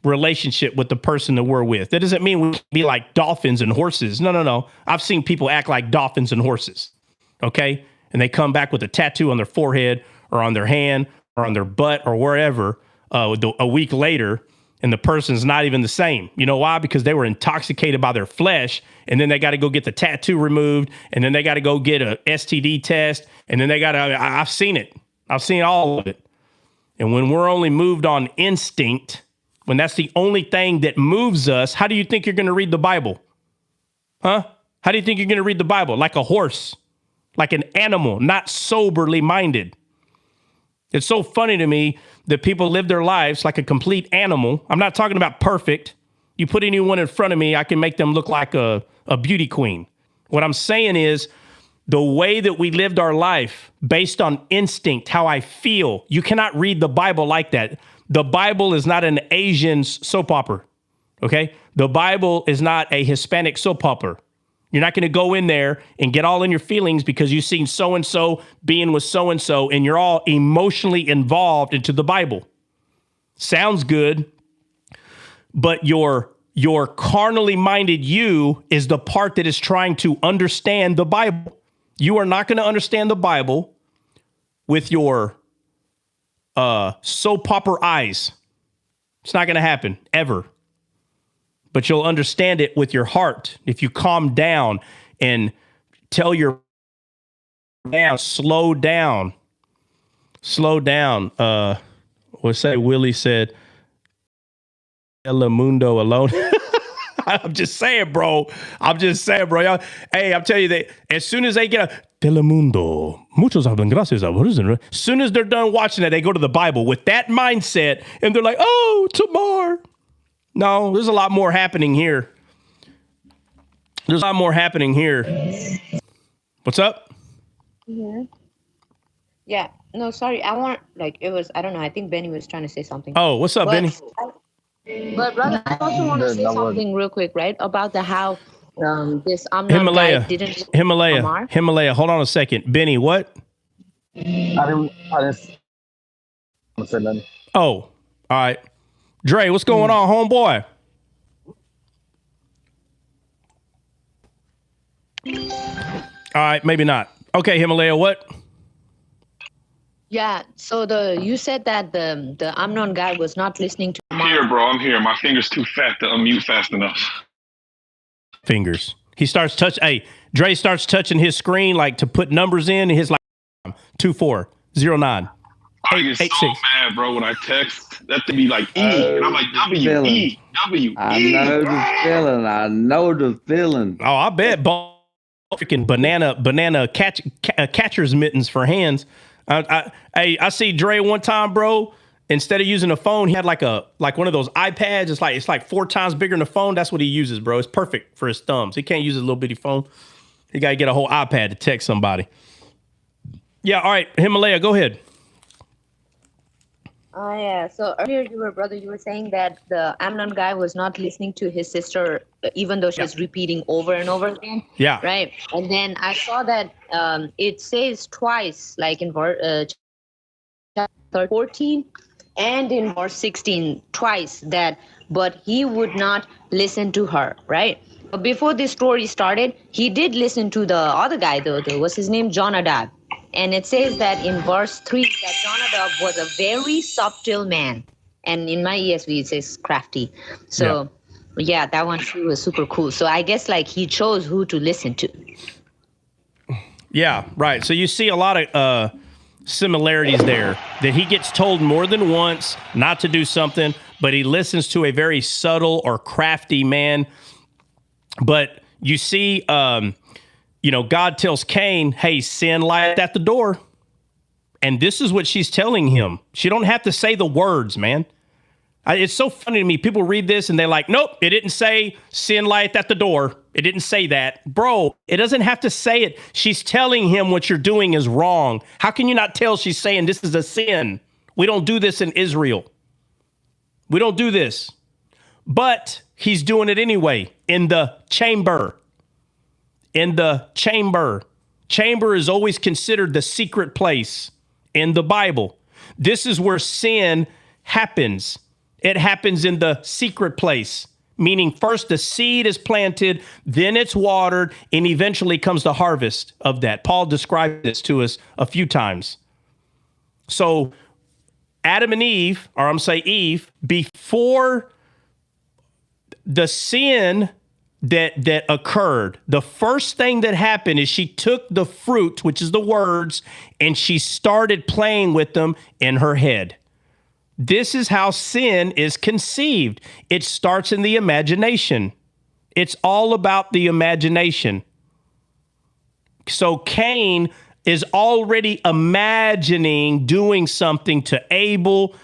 relationship with the person that we're with. That doesn't mean we can be like dolphins and horses. No. I've seen people act like dolphins and horses. Okay. And they come back with a tattoo on their forehead or on their hand or on their butt or wherever a week later. And the person's not even the same. You know why? Because they were intoxicated by their flesh. And then they got to go get the tattoo removed. And then they got to go get a STD test. And then they got to, I've seen it. I've seen all of it. And when we're only moved on instinct, when that's the only thing that moves us, how do you think you're going to read the Bible? Huh? How do you think you're going to read the Bible? Like a horse, like an animal, not soberly minded. It's so funny to me that people live their lives like a complete animal. I'm not talking about perfect. You put anyone in front of me, I can make them look like a beauty queen. What I'm saying is, the way that we lived our life based on instinct, how I feel, you cannot read the Bible like that. The Bible is not an Asian soap opera, okay? The Bible is not a Hispanic soap opera. You're not going to go in there and get all in your feelings because you've seen so-and-so being with so-and-so and you're all emotionally involved into the Bible. Sounds good, but your carnally minded you is the part that is trying to understand the Bible. You are not going to understand the Bible with your soap opera eyes. It's not going to happen, ever. But you'll understand it with your heart if you calm down and tell your man, slow down. What's that? Willie said, Telemundo alone. I'm just saying, bro. Y'all, hey, I'm telling you that as soon as they get a Telemundo, muchos hablan gracias a Dios. As soon as they're done watching that, they go to the Bible with that mindset, and they're like, oh, Tamar. No, there's a lot more happening here. What's up? Yeah. No, sorry. I don't know. I think Benny was trying to say something. Oh, what's up, Benny? But brother, I also want to say something real quick, right? About how this Amnon guy didn't Himalaya. Hold on a second. Benny, what? I didn't say nothing. Oh, all right. Dre, what's going on, homeboy? All right, maybe not. Okay, Himalaya, what? Yeah, so you said that the Amnon guy was not listening to Here, bro, I'm here. My finger's too fat to unmute fast enough. Fingers. He starts Dre starts touching his screen like to put numbers in, and his like 2409. I get so mad, bro, when I text. That to be like E, and I'm like W-E. I know the feeling. Oh, I bet freaking banana catcher's mittens for hands. I see Dre one time, bro. Instead of using a phone, he had like one of those iPads. It's like 4 times bigger than a phone. That's what he uses, bro. It's perfect for his thumbs. He can't use his little bitty phone. He got to get a whole iPad to text somebody. Yeah, all right, Himalaya, go ahead. Oh, yeah. So earlier you were saying that the Amnon guy was not listening to his sister, even though she was repeating over and over again. Yeah. Right. And then I saw that it says twice, like in verse 14 and in verse 16, twice but he would not listen to her. Right. But before this story started, he did listen to the other guy, though. What's his name? Jonadab. And it says that in verse 3 that Jonadab was a very subtle man. And in my ESV, it says crafty. So, yeah, that one too was super cool. So I guess like he chose who to listen to. Yeah, right. So you see a lot of similarities there, that he gets told more than once not to do something, but he listens to a very subtle or crafty man. But you see, God tells Cain, hey, sin lieth at the door. And this is what she's telling him. She don't have to say the words, man. It's so funny to me. People read this and they're like, nope, it didn't say sin lieth at the door. It didn't say that. Bro, it doesn't have to say it. She's telling him what you're doing is wrong. How can you not tell she's saying this is a sin? We don't do this in Israel. We don't do this. But he's doing it anyway in the chamber. In the chamber. Chamber is always considered the secret place in the Bible. This is where sin happens. It happens in the secret place, meaning first the seed is planted, then it's watered, and eventually comes the harvest of that. Paul described this to us a few times. So Adam and Eve, or I'm saying Eve, before the sin that occurred, the first thing that happened is she took the fruit, which is the words, and she started playing with them in her head. This is how sin is conceived. It starts in the imagination. It's all about the imagination. So Cain is already imagining doing something to Abel.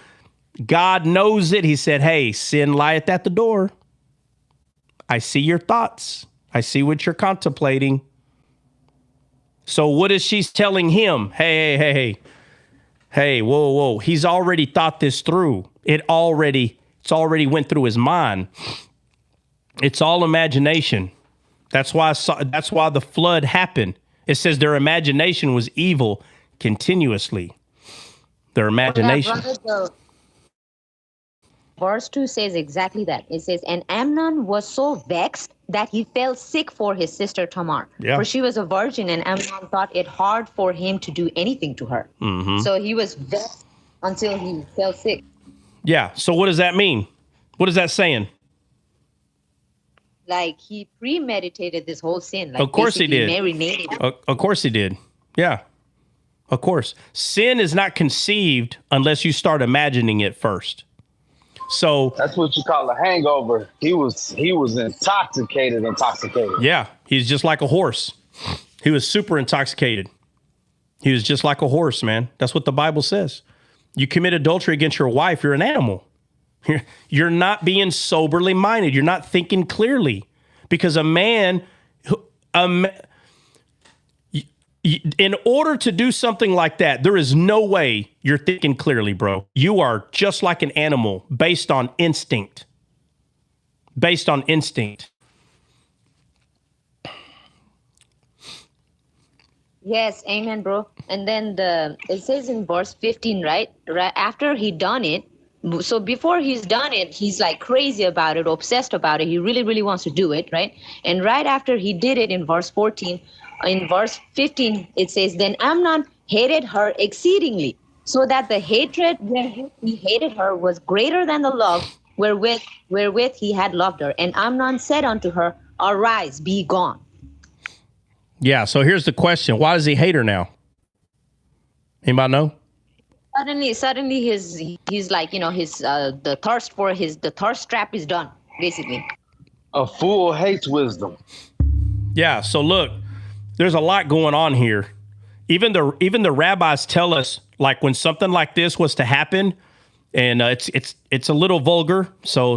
God knows it. He said, hey, sin lieth at the door. I see your thoughts. I see what you're contemplating. So what is she telling him? Hey, whoa. He's already thought this through. It's already went through his mind. It's all imagination. That's why the flood happened. It says their imagination was evil continuously. Their imagination. Verse 2 says exactly that. It says, and Amnon was so vexed that he fell sick for his sister Tamar. Yeah. For she was a virgin, and Amnon thought it hard for him to do anything to her. Mm-hmm. So he was vexed until he fell sick. Yeah. So what does that mean? What is that saying? like he premeditated this whole sin. Like Of course he did. Marinated. Of course he did. Yeah. Of course. Sin is not conceived unless you start imagining it first. So that's what you call a hangover. He was intoxicated. Yeah, he's just like a horse. He was super intoxicated. He was just like a horse, man. That's what the Bible says. You commit adultery against your wife, you're an animal. You're not being soberly minded. You're not thinking clearly. Because in order to do something like that, there is no way you're thinking clearly, bro. You are just like an animal based on instinct. Based on instinct. Yes, amen, bro. And then it says in verse 15, right after he done it. So before he's done it, he's like crazy about it, obsessed about it. He really, really wants to do it, right? And right after he did it in verse 14, in verse 15, it says, then Amnon hated her exceedingly, so that the hatred wherewith he hated her was greater than the love wherewith he had loved her. And Amnon said unto her, arise, be gone. Yeah, so here's the question. Why does he hate her now? Anybody know? Suddenly he's like, the thirst trap is done, basically. A fool hates wisdom. Yeah, so look, there's a lot going on here. Even the rabbis tell us, like, when something like this was to happen, and it's a little vulgar, so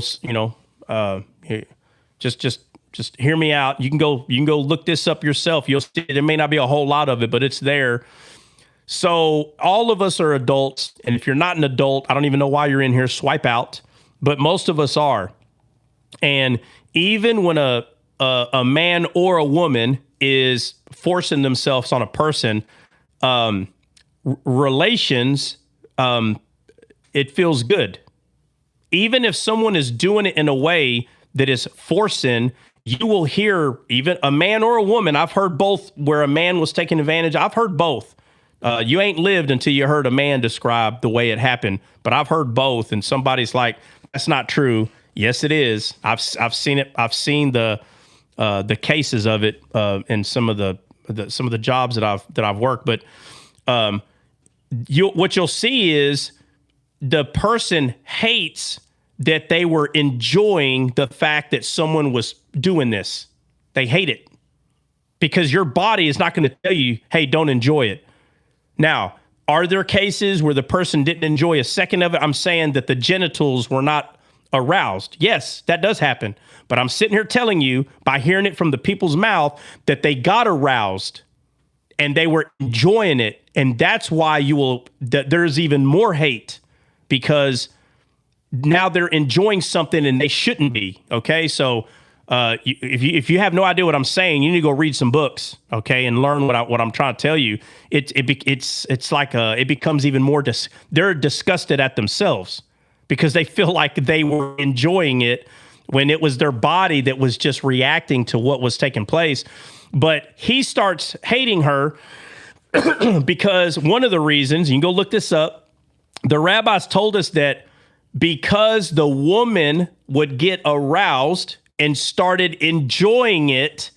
just hear me out. You can go look this up yourself. You'll see there may not be a whole lot of it, but it's there. So all of us are adults, and if you're not an adult, I don't even know why you're in here. Swipe out. But most of us are. And even when a man or a woman is forcing themselves on a person, relations, it feels good. Even if someone is doing it in a way that is forcing, you will hear even a man or a woman. I've heard both where a man was taking advantage. I've heard both. You ain't lived until you heard a man describe the way it happened, but I've heard both. And somebody's like, that's not true. Yes, it is. I've seen it. I've seen the cases of it in some of the jobs that I've worked. But what you'll see is the person hates that they were enjoying the fact that someone was doing this. They hate it because your body is not going to tell you, hey, don't enjoy it. Now, are there cases where the person didn't enjoy a second of it? I'm saying that the genitals were not aroused. Yes, that does happen. But I'm sitting here telling you, by hearing it from the people's mouth, that they got aroused and they were enjoying it. And that's why there's even more hate, because now they're enjoying something and they shouldn't be. Okay, so if you have no idea what I'm saying, you need to go read some books, okay, and learn what I'm trying to tell you. It's like it becomes even more. They're disgusted at themselves because they feel like they were enjoying it when it was their body that was just reacting to what was taking place. But he starts hating her because one of the reasons, you can go look this up, the rabbis told us that because the woman would get aroused and started enjoying it,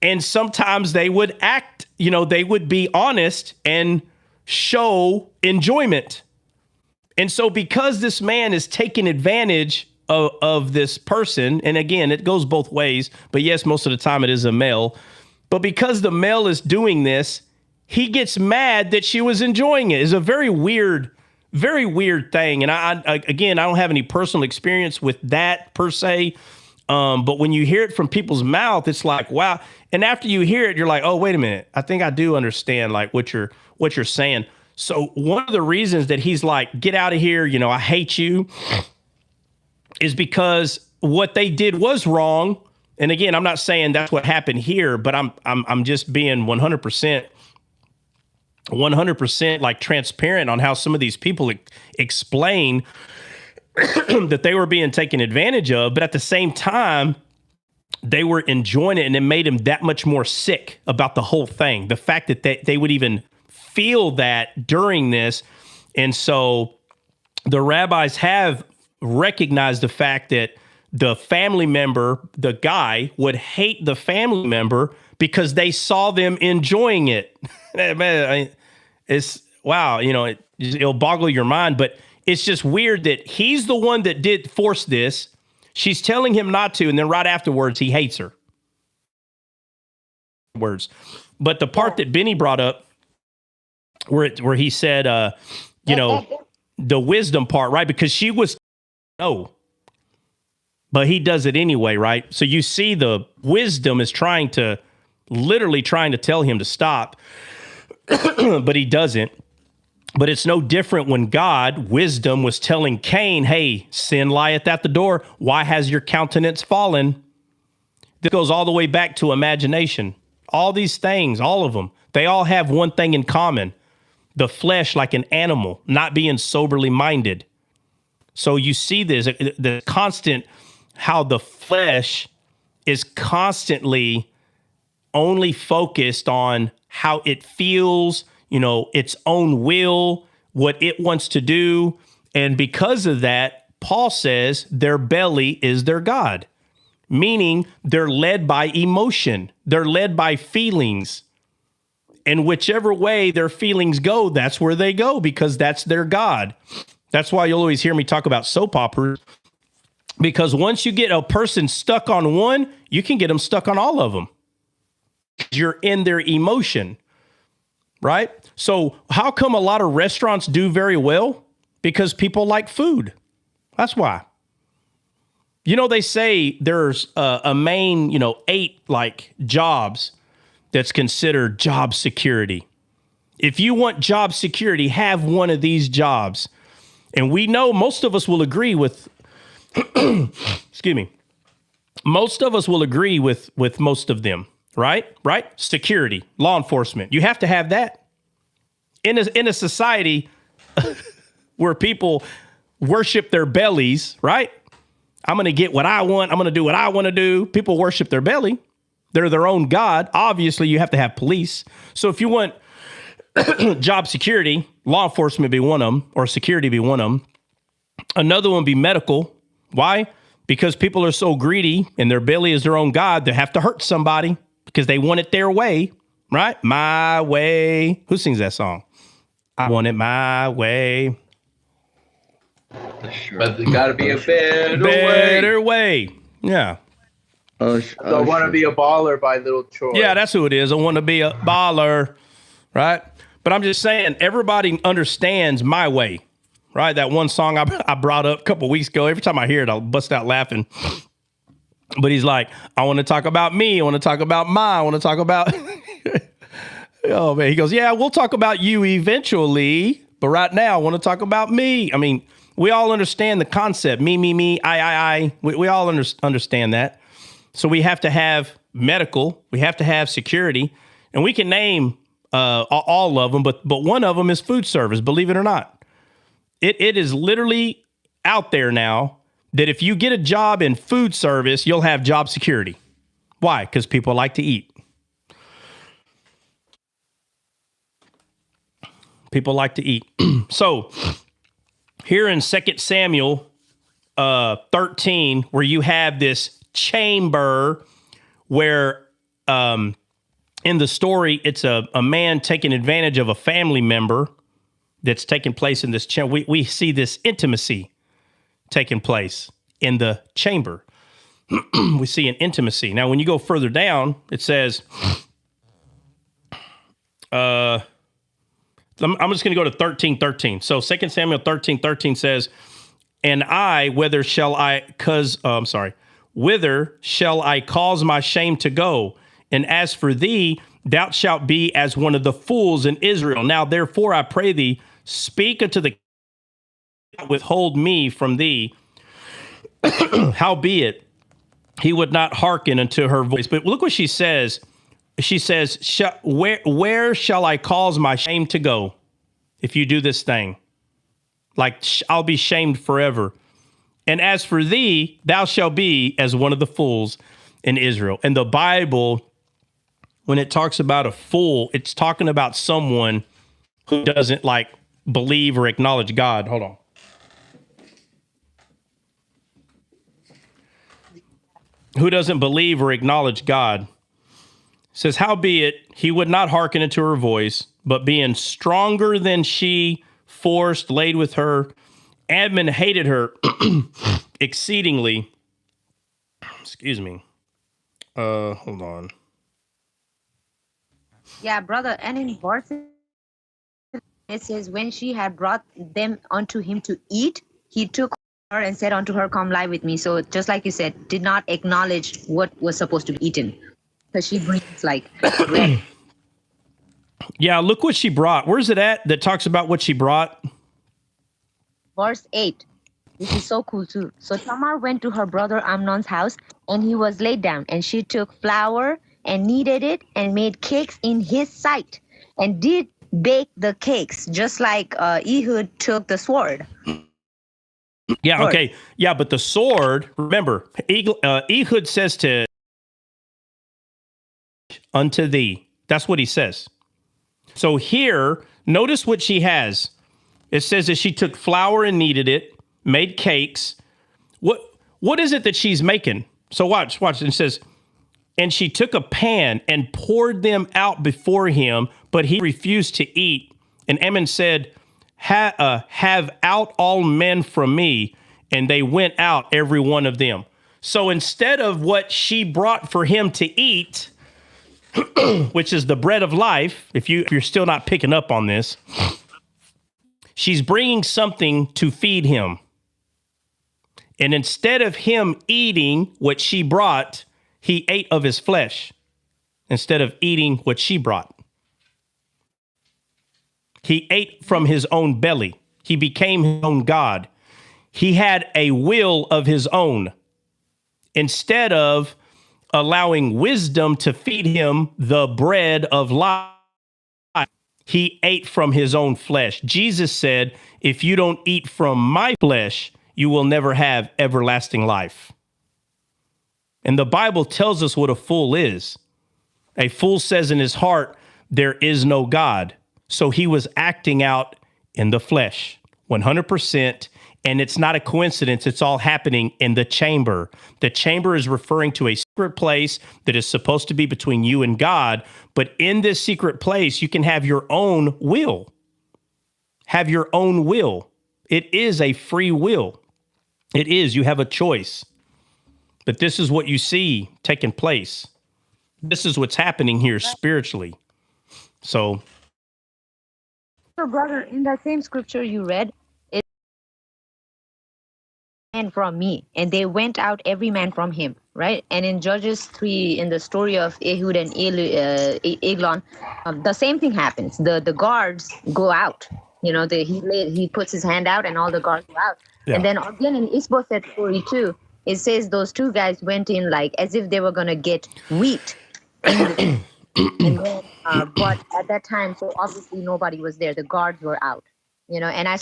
and sometimes they would act, they would be honest and show enjoyment. And so because this man is taking advantage of this person, and again, it goes both ways, but yes, most of the time it is a male, but because the male is doing this, he gets mad that she was enjoying it. It's a very weird thing. And I don't have any personal experience with that per se. But when you hear it from people's mouth, it's like, wow. And after you hear it, you're like, oh, wait a minute. I think I do understand like what you're saying. So one of the reasons that he's like, get out of here, I hate you, is because what they did was wrong. And again, I'm not saying that's what happened here, but I'm just being 100% like transparent on how some of these people explain that they were being taken advantage of, but at the same time, they were enjoying it, and it made them that much more sick about the whole thing. The fact that they would even feel that during this. And so the rabbis have recognized the fact that the family member, the guy, would hate the family member because they saw them enjoying it. Man, it's wow, it'll boggle your mind, but it's just weird that he's the one that did force this. She's telling him not to, and then right afterwards, he hates her. But the part that Benny brought up, where he said, the wisdom part, right? Because she was no, but he does it anyway, right? So you see, the wisdom is literally trying to tell him to stop, but he doesn't. But it's no different when God, wisdom, was telling Cain, hey, sin lieth at the door. Why has your countenance fallen? This goes all the way back to imagination. All these things, all of them, they all have one thing in common. The flesh, like an animal, not being soberly minded. So you see this, the constant, how the flesh is constantly only focused on how it feels, its own will, what it wants to do. And because of that, Paul says their belly is their God, meaning they're led by emotion. They're led by feelings. And whichever way their feelings go, that's where they go, because that's their God. That's why you'll always hear me talk about soap operas, because once you get a person stuck on one, you can get them stuck on all of them. You're in their emotion. Right? So how come a lot of restaurants do very well? Because people like food. That's why. They say there's a main, 8 like jobs that's considered job security. If you want job security, have one of these jobs. And we know most of us will agree with, excuse me, most of us will agree with most of them. Right? Security, law enforcement. You have to have that. In a society where people worship their bellies, right? I'm going to get what I want. I'm going to do what I want to do. People worship their belly. They're their own God. Obviously, you have to have police. So if you want job security, law enforcement be one of them, or security be one of them. Another one be medical. Why? Because people are so greedy and their belly is their own God, they have to hurt somebody because they want it their way, right? My way. Who sings that song? I want it my way. But there's got to be a better way. Yeah. I want to be a baller by Little Troy. Yeah, that's who it is. I want to be a baller, right? But I'm just saying, everybody understands my way, right? That one song I brought up a couple weeks ago. Every time I hear it, I'll bust out laughing. But he's like, I want to talk about me. I want to talk about I want to talk about... Oh, man. He goes, yeah, we'll talk about you eventually. But right now, I want to talk about me. I mean, we all understand the concept. Me, I. We all understand that. So we have to have medical. We have to have security. And we can name all of them. But one of them is food service, believe it or not. It is literally out there now that if you get a job in food service, you'll have job security. Why? Because people like to eat. People like to eat. So here in 2 Samuel 13, where you have this chamber where in the story, it's a man taking advantage of a family member that's taking place in this chamber. We see this intimacy taking place in the chamber. We see an intimacy. Now, when you go further down, it says, I'm just going to go to 13:13. So 2 Samuel 13:13 says, and I, whither shall I cause my shame to go? And as for thee, thou shalt be as one of the fools in Israel. Now, therefore, I pray thee, speak unto the withhold me from thee. Howbeit, he would not hearken unto her voice. But look what she says. She says, where shall I cause my shame to go if you do this thing? Like, I'll be shamed forever. And as for thee, thou shalt be as one of the fools in Israel. And the Bible, when it talks about a fool, it's talking about someone who doesn't like believe or acknowledge God. Hold on. who doesn't believe or acknowledge God. It says, howbeit he would not hearken unto her voice, but being stronger than she, forced, laid with her. Ammon hated her exceedingly. Excuse me. Hold on. Yeah, brother. And in verse, it says, when she had brought them unto him to eat, he took her and said unto her, come lie with me. So just like you said, did not acknowledge what was supposed to be eaten. Because she brings like bread. Yeah, look what she brought. Where's it at that talks about what she brought? Verse 8. This is so cool too. So Tamar went to her brother Amnon's house, and he was laid down, and she took flour and kneaded it and made cakes in his sight, and did bake the cakes, just like Ehud took the sword. Yeah, okay. Yeah, but the sword, remember, Ehud says to unto thee. That's what he says. So here, notice what she has. It says that she took flour and kneaded it, made cakes. What is it that she's making? So watch. It says, and she took a pan and poured them out before him, but he refused to eat. And Ammon said, have out all men from me. And they went out, every one of them. So instead of what she brought for him to eat, which is the bread of life, if you're still not picking up on this, she's bringing something to feed him. And instead of him eating what she brought, he ate of his flesh instead of eating what she brought. He ate from his own belly. He became his own God. He had a will of his own. Instead of allowing wisdom to feed him the bread of life, he ate from his own flesh. Jesus said, if you don't eat from my flesh, you will never have everlasting life. And the Bible tells us what a fool is. A fool says in his heart, there is no God. So he was acting out in the flesh, 100%. And it's not a coincidence. It's all happening in the chamber. The chamber is referring to a secret place that is supposed to be between you and God. But in this secret place, you can have your own will. Have your own will. It is a free will. It is. You have a choice. But this is what you see taking place. This is what's happening here spiritually. So, brother, in that same scripture you read, and from me, and they went out every man from him, right? And in Judges 3, in the story of Ehud and Eglon, the same thing happens. The guards go out. You know, he puts his hand out, and all the guards go out. Yeah. And then again in Ishbosheth story 2, it says those two guys went in like as if they were gonna get wheat. And then, but at that time, so obviously nobody was there. The guards were out. You know, and I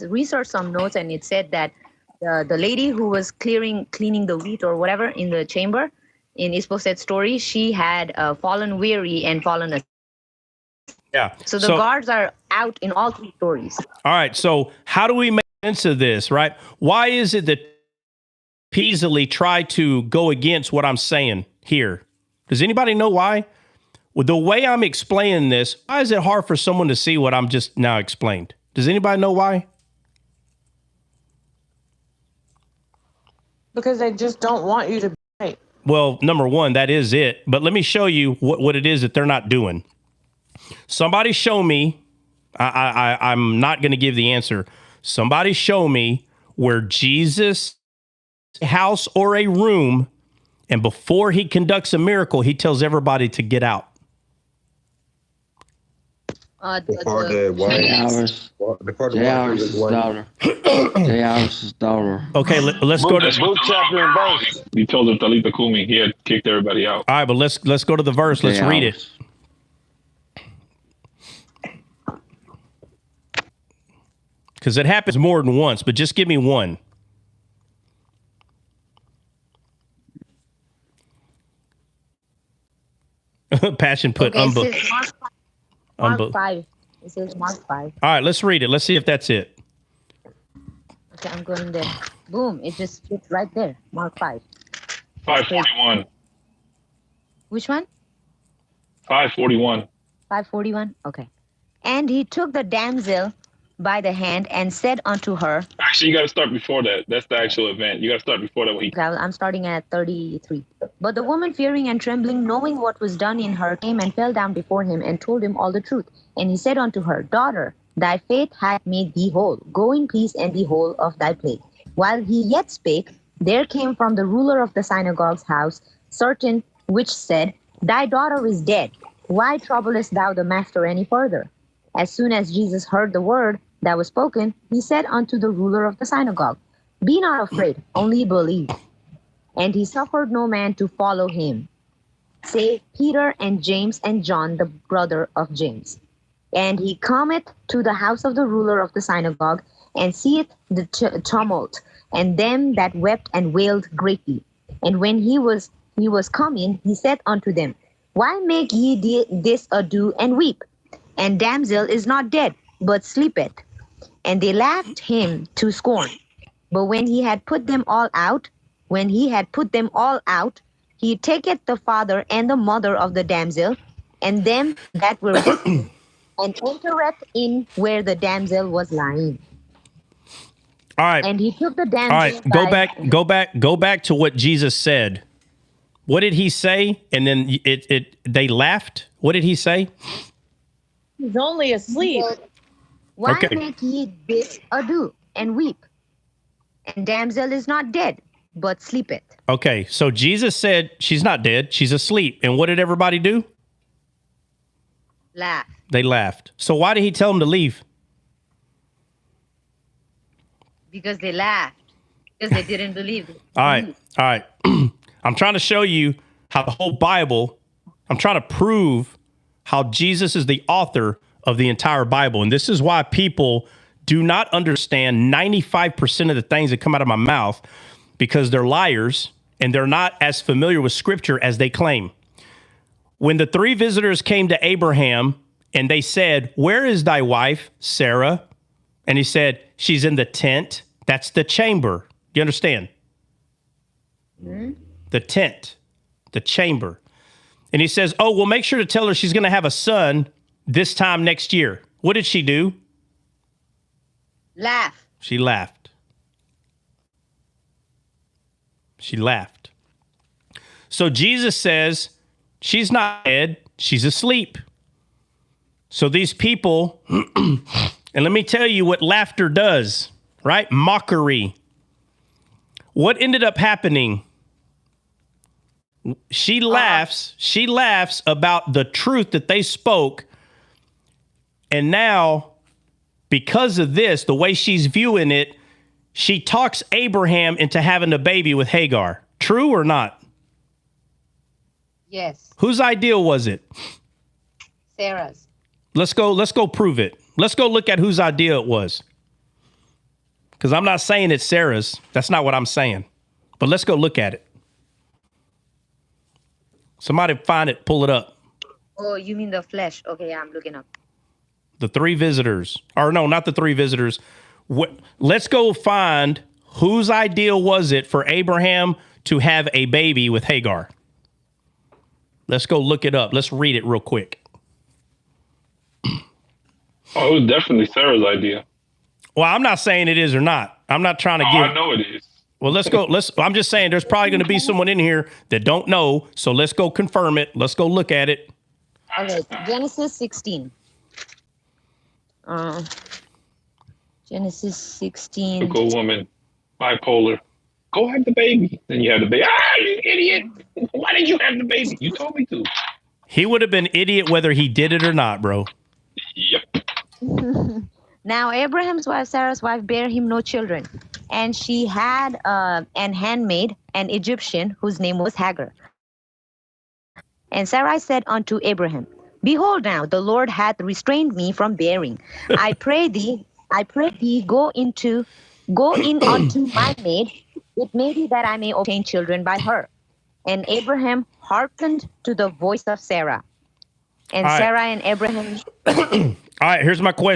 researched some notes, and it said that the lady who was cleaning the wheat or whatever in the chamber in Ishbosheth's story, she had fallen weary and fallen asleep. Yeah. So the guards are out in all three stories. All right. So how do we make sense of this, right? Why is it that easily try to go against what I'm saying here? Does anybody know why? With the way I'm explaining this, why is it hard for someone to see what I'm just now explained? Does anybody know why? Because they just don't want you to be right. Well, number one, that is it. But let me show you what it is that they're not doing. Somebody show me. I'm not going to give the answer. Somebody show me where Jesus, house or a room, and before he conducts a miracle, he tells everybody to get out. Jairus' daughter. Okay, let's go to book, chapter, and verse. He told them Talitha Kumi. He had kicked everybody out. All right, but let's go to the verse. Let's read it. Because it happens more than once, but just give me one. Passion put Mark 5. It says Mark 5. All right, let's read it. Let's see if that's it. Okay, I'm going there. Boom, it just fits right there. Mark 5. 541. Which one? 541. 541. Okay. And he took the damsel by the hand and said unto her. Actually, you got to start before that. That's the actual event. You got to start before that. Okay, I'm starting at 33. But the woman, fearing and trembling, knowing what was done in her, came and fell down before him and told him all the truth. And he said unto her, Daughter, thy faith hath made thee whole. Go in peace and be whole of thy plague. While he yet spake, there came from the ruler of the synagogue's house certain which said, Thy daughter is dead. Why troublest thou the master any further? As soon as Jesus heard the word that was spoken, he said unto the ruler of the synagogue, Be not afraid, only believe. And he suffered no man to follow him, save Peter and James and John, the brother of James. And he cometh to the house of the ruler of the synagogue, and seeth the tumult, and them that wept and wailed greatly. And when he was come in, he said unto them, Why make ye this ado and weep? And damsel is not dead, but sleepeth. And they laughed him to scorn. But when he had put them all out, he taketh the father and the mother of the damsel, and them that were with him, and entereth in where the damsel was lying. All right. And he took the damsel. All right, go back to what Jesus said. What did he say? And then they laughed. What did he say? He's only asleep. Why make ye this ado and weep? And damsel is not dead, but sleepeth. Okay, so Jesus said she's not dead, she's asleep. And what did everybody do? Laugh. They laughed. So why did he tell them to leave? Because they laughed. Because they didn't believe it. All right. I'm trying to show you how the whole Bible, I'm trying to prove how Jesus is the author of the entire Bible. And this is why people do not understand 95% of the things that come out of my mouth, because they're liars and they're not as familiar with scripture as they claim. When the three visitors came to Abraham and they said, Where is thy wife, Sarah? And he said, She's in the tent. That's the chamber. You understand? Mm-hmm. The tent, the chamber. And he says, Oh, well, make sure to tell her she's going to have a son this time next year. What did she do? Laugh. She laughed. She laughed. So Jesus says, she's not dead, she's asleep. So these people, and let me tell you what laughter does, right? Mockery. What ended up happening? She laughs about the truth that they spoke. And now, because of this, the way she's viewing it, she talks Abraham into having a baby with Hagar. True or not? Yes. Whose idea was it? Sarah's. Let's go prove it. Let's go look at whose idea it was. Because I'm not saying it's Sarah's. That's not what I'm saying. But let's go look at it. Somebody find it, pull it up. Oh, you mean the flesh? Okay, yeah, I'm looking up. The three visitors. Or no, not the three visitors. Let's go find whose idea was it for Abraham to have a baby with Hagar. Let's go look it up. Let's read it real quick. Oh, it was definitely Sarah's idea. Well, I'm not saying it is or not. I'm not trying to give. I know it is. Well, let's go. I'm just saying there's probably going to be someone in here that don't know. So let's go confirm it. Let's go look at it. Okay, Genesis 16. Genesis 16. Typical woman, bipolar. Go have the baby. Then you have the baby. You idiot. Why did you have the baby? You told me to. He would have been idiot whether he did it or not, bro. Yep. Now Abraham's wife, Sarah's wife, bare him no children. And she had an handmaid, an Egyptian, whose name was Hagar. And Sarai said unto Abraham, Behold now, the Lord hath restrained me from bearing. I pray thee, go in unto my maid. It may be that I may obtain children by her. And Abraham hearkened to the voice of Sarah. And Sarah and Abraham. All right, here's my question.